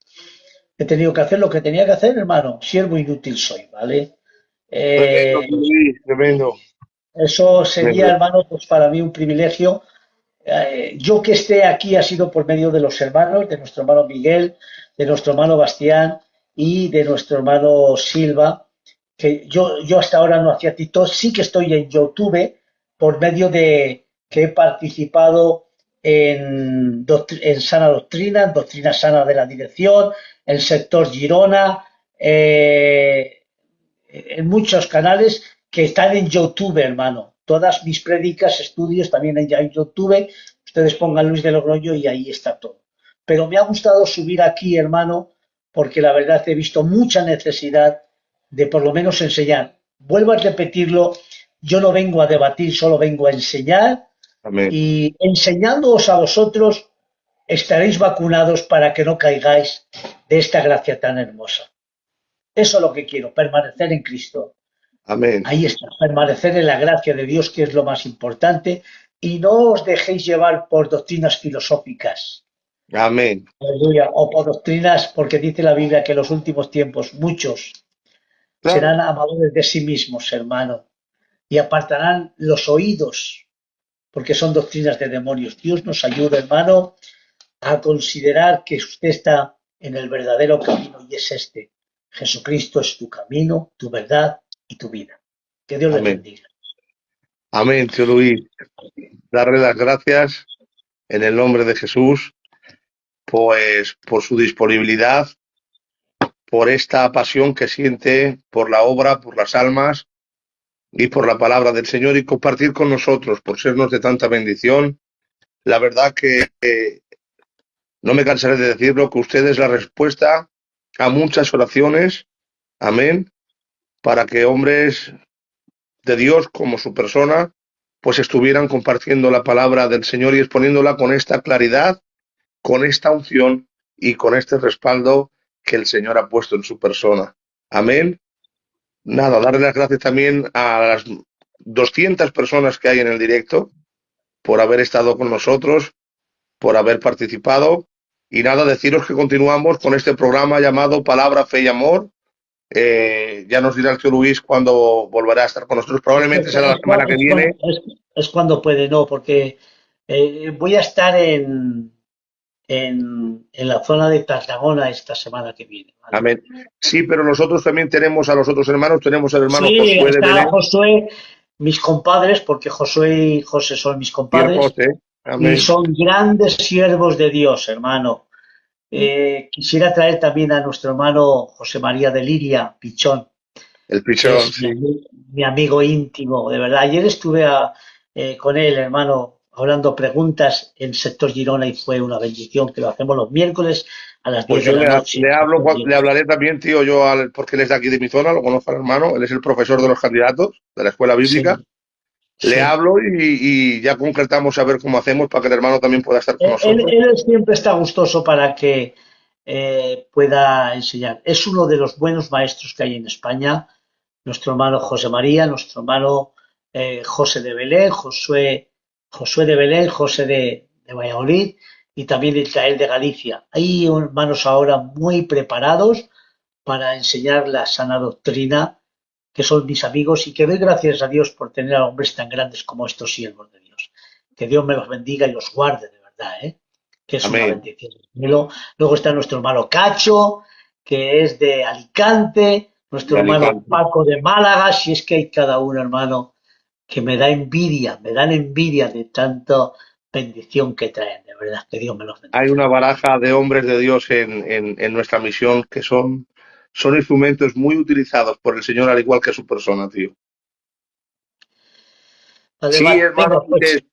He tenido que hacer lo que tenía que hacer, hermano. Siervo inútil soy, ¿vale? Tremendo, Eh, Dios Luis. Tremendo. eso sería, Tremendo. hermano, pues para mí un privilegio. Yo que esté aquí ha sido por medio de los hermanos, de nuestro hermano Miguel, de nuestro hermano Bastián y de nuestro hermano Silva, que yo hasta ahora no hacía TikTok, sí que estoy en YouTube por medio de que he participado en Sana Doctrina, en Doctrina Sana de la Dirección, en Sector Girona, en muchos canales que están en YouTube, hermano. Todas mis prédicas, estudios también en YouTube. Ustedes pongan Luis de Logroño y ahí está todo. Pero me ha gustado subir aquí, hermano, porque la verdad he visto mucha necesidad de por lo menos enseñar. vuelvo a repetirlo, yo no vengo a debatir, solo vengo a enseñar Amén. y enseñándoos a vosotros estaréis vacunados para que no caigáis de esta gracia tan hermosa. Eso es lo que quiero, permanecer en Cristo. Amén. Ahí está, permanecer en la gracia de Dios, que es lo más importante, y no os dejéis llevar por doctrinas filosóficas. Amén. Aleluya. O por doctrinas, porque dice la Biblia que en los últimos tiempos muchos Claro. serán amadores de sí mismos, hermano, y apartarán los oídos, porque son doctrinas de demonios. Dios nos ayuda, hermano, a considerar que usted está en el verdadero camino y es este. Jesucristo es tu camino, tu verdad y tu vida. Que Dios les Amén. bendiga. Amén, tío Luis. Darle las gracias en el nombre de Jesús, pues por su disponibilidad, por esta pasión que siente por la obra, por las almas y por la palabra del Señor y compartir con nosotros, por sernos de tanta bendición. La verdad que no me cansaré de decirlo, que usted es la respuesta a muchas oraciones, amén, para que hombres de Dios como su persona, pues estuvieran compartiendo la palabra del Señor y exponiéndola con esta claridad, con esta unción y con este respaldo que el Señor ha puesto en su persona. Amén. Nada, darle las gracias también a las 200 personas que hay en el directo por haber estado con nosotros, por haber participado. Y nada, deciros que continuamos con este programa llamado Palabra, Fe y Amor. Ya nos dirá el tío Luis cuándo volverá a estar con nosotros. Probablemente será la semana que viene. Es cuando puede, no, porque voy a estar en la zona de Tarragona esta semana que viene. ¿Vale? Amén. Sí, pero nosotros también tenemos a los otros hermanos. Tenemos al hermano Sí, Josué de está Belén Josué, mis compadres, porque Josué y José son mis y el compadres, José. y Amén. son grandes siervos de Dios, hermano. Quisiera traer también a nuestro hermano José María de Liria, Pichón, El que pichón, es sí. mi amigo íntimo, de verdad. Ayer estuve con él, hermano, hablando preguntas en Sector Girona y fue una bendición, que lo hacemos los miércoles a las Pues 10 de yo la noche. le hablo, Sector le Girona. hablaré también, tío, porque él es de aquí de mi zona, lo conozco al hermano, él es el profesor de los candidatos de la escuela bíblica. Sí, Le sí. hablo y ya concretamos a ver cómo hacemos para que el hermano también pueda estar con nosotros. Él siempre está gustoso para que pueda enseñar. Es uno de los buenos maestros que hay en España, nuestro hermano José María, nuestro hermano José de Belén, Josué de Belén, José de Valladolid y también Israel de Galicia. Hay hermanos ahora muy preparados para enseñar la sana doctrina, que son mis amigos, y que doy gracias a Dios por tener a hombres tan grandes como estos siervos de Dios. Que Dios me los bendiga y los guarde, de verdad, ¿eh? Que es una Amén. bendición. Luego está nuestro hermano Cacho, que es de Alicante, nuestro De hermano Alicante. Paco de Málaga, si es que hay cada uno, hermano, que me da envidia, me dan envidia de tanta bendición que traen, de verdad, que Dios me los Hay bendiga. una baraja de hombres de Dios en nuestra misión que son instrumentos muy utilizados por el Señor, al igual que su persona, tío. Vale, Sí, vale, hermano, venga, pues,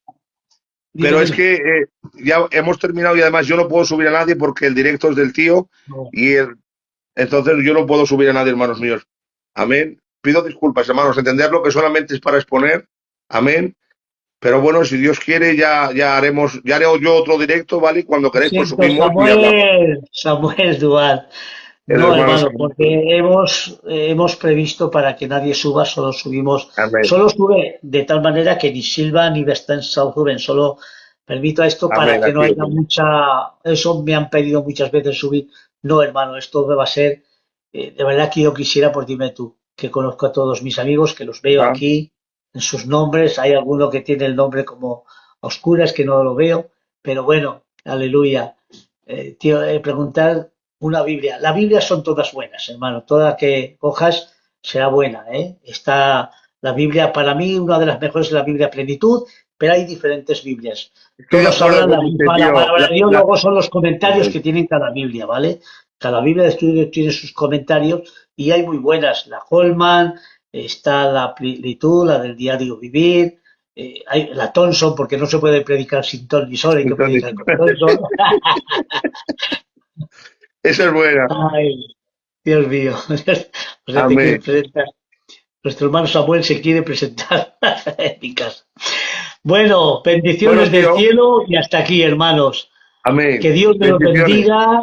dime, pero es dime. que ya hemos terminado y además yo no puedo subir a nadie porque el directo es del tío No. y entonces yo no puedo subir a nadie, hermanos míos. Amén. Pido disculpas, hermanos, entenderlo que solamente es para exponer. Amén. Pero bueno, si Dios quiere, ya haré yo otro directo, ¿vale? Y cuando Lo queréis, pues siento, subimos y hablamos. Samuel Dual. El No, hermano hermano, Samuel. porque hemos previsto para que nadie suba, Amén. solo sube de tal manera que ni Silva ni Bestenso suben, solo permito esto para Amén. que no Aquí lo haya tengo. mucha, eso me han pedido muchas veces subir. No, hermano, esto me va a ser, de verdad que yo quisiera, pues dime tú, que conozco a todos mis amigos, que los veo Ajá. aquí en sus nombres, hay alguno que tiene el nombre como a oscuras que no lo veo, pero bueno, aleluya. Tío, preguntar una Biblia. Las Biblias son todas buenas, hermano. Toda que cojas será buena, ¿eh? Está la Biblia, para mí, una de las mejores es la Biblia Plenitud, pero hay diferentes Biblias. Estoy de Todos acuerdo hablan con usted, la tío. palabra de Dios, luego son los comentarios Amén. que tienen cada Biblia, ¿vale? Cada Biblia de estudio tiene sus comentarios y hay muy buenas. La Holman, está la Plenitud, la del diario vivir, hay la Thompson, porque no se puede predicar sin ton ni sol, hay que Entonces, predicar con Thompson. esa es buena. Ay, Dios mío, o sea, te quiero Amén. enfrentar. Nuestro hermano Samuel se quiere presentar en mi casa. Bueno, bendiciones Bueno, del tío, cielo y hasta aquí, hermanos. Que amén. Dios me los Bendiciones. bendiga,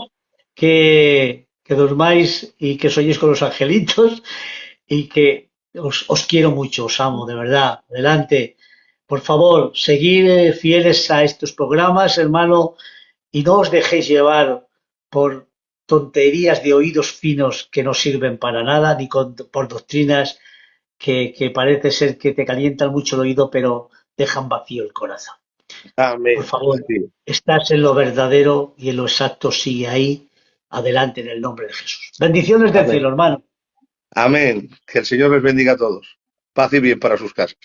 que durmáis y que soñéis con los angelitos y que os quiero mucho, os amo, de verdad. Adelante. Por favor, seguid fieles a estos programas, hermano, y no os dejéis llevar por tonterías de oídos finos que no sirven para nada, ni por doctrinas que parece ser que te calientan mucho el oído, pero dejan vacío el corazón. Por Amén. favor, Sí. estás en lo verdadero y en lo exacto, sigue ahí, adelante en el nombre de Jesús. Bendiciones del Amén. cielo, hermano. Amén. Que el Señor les bendiga a todos. Paz y bien para sus casas.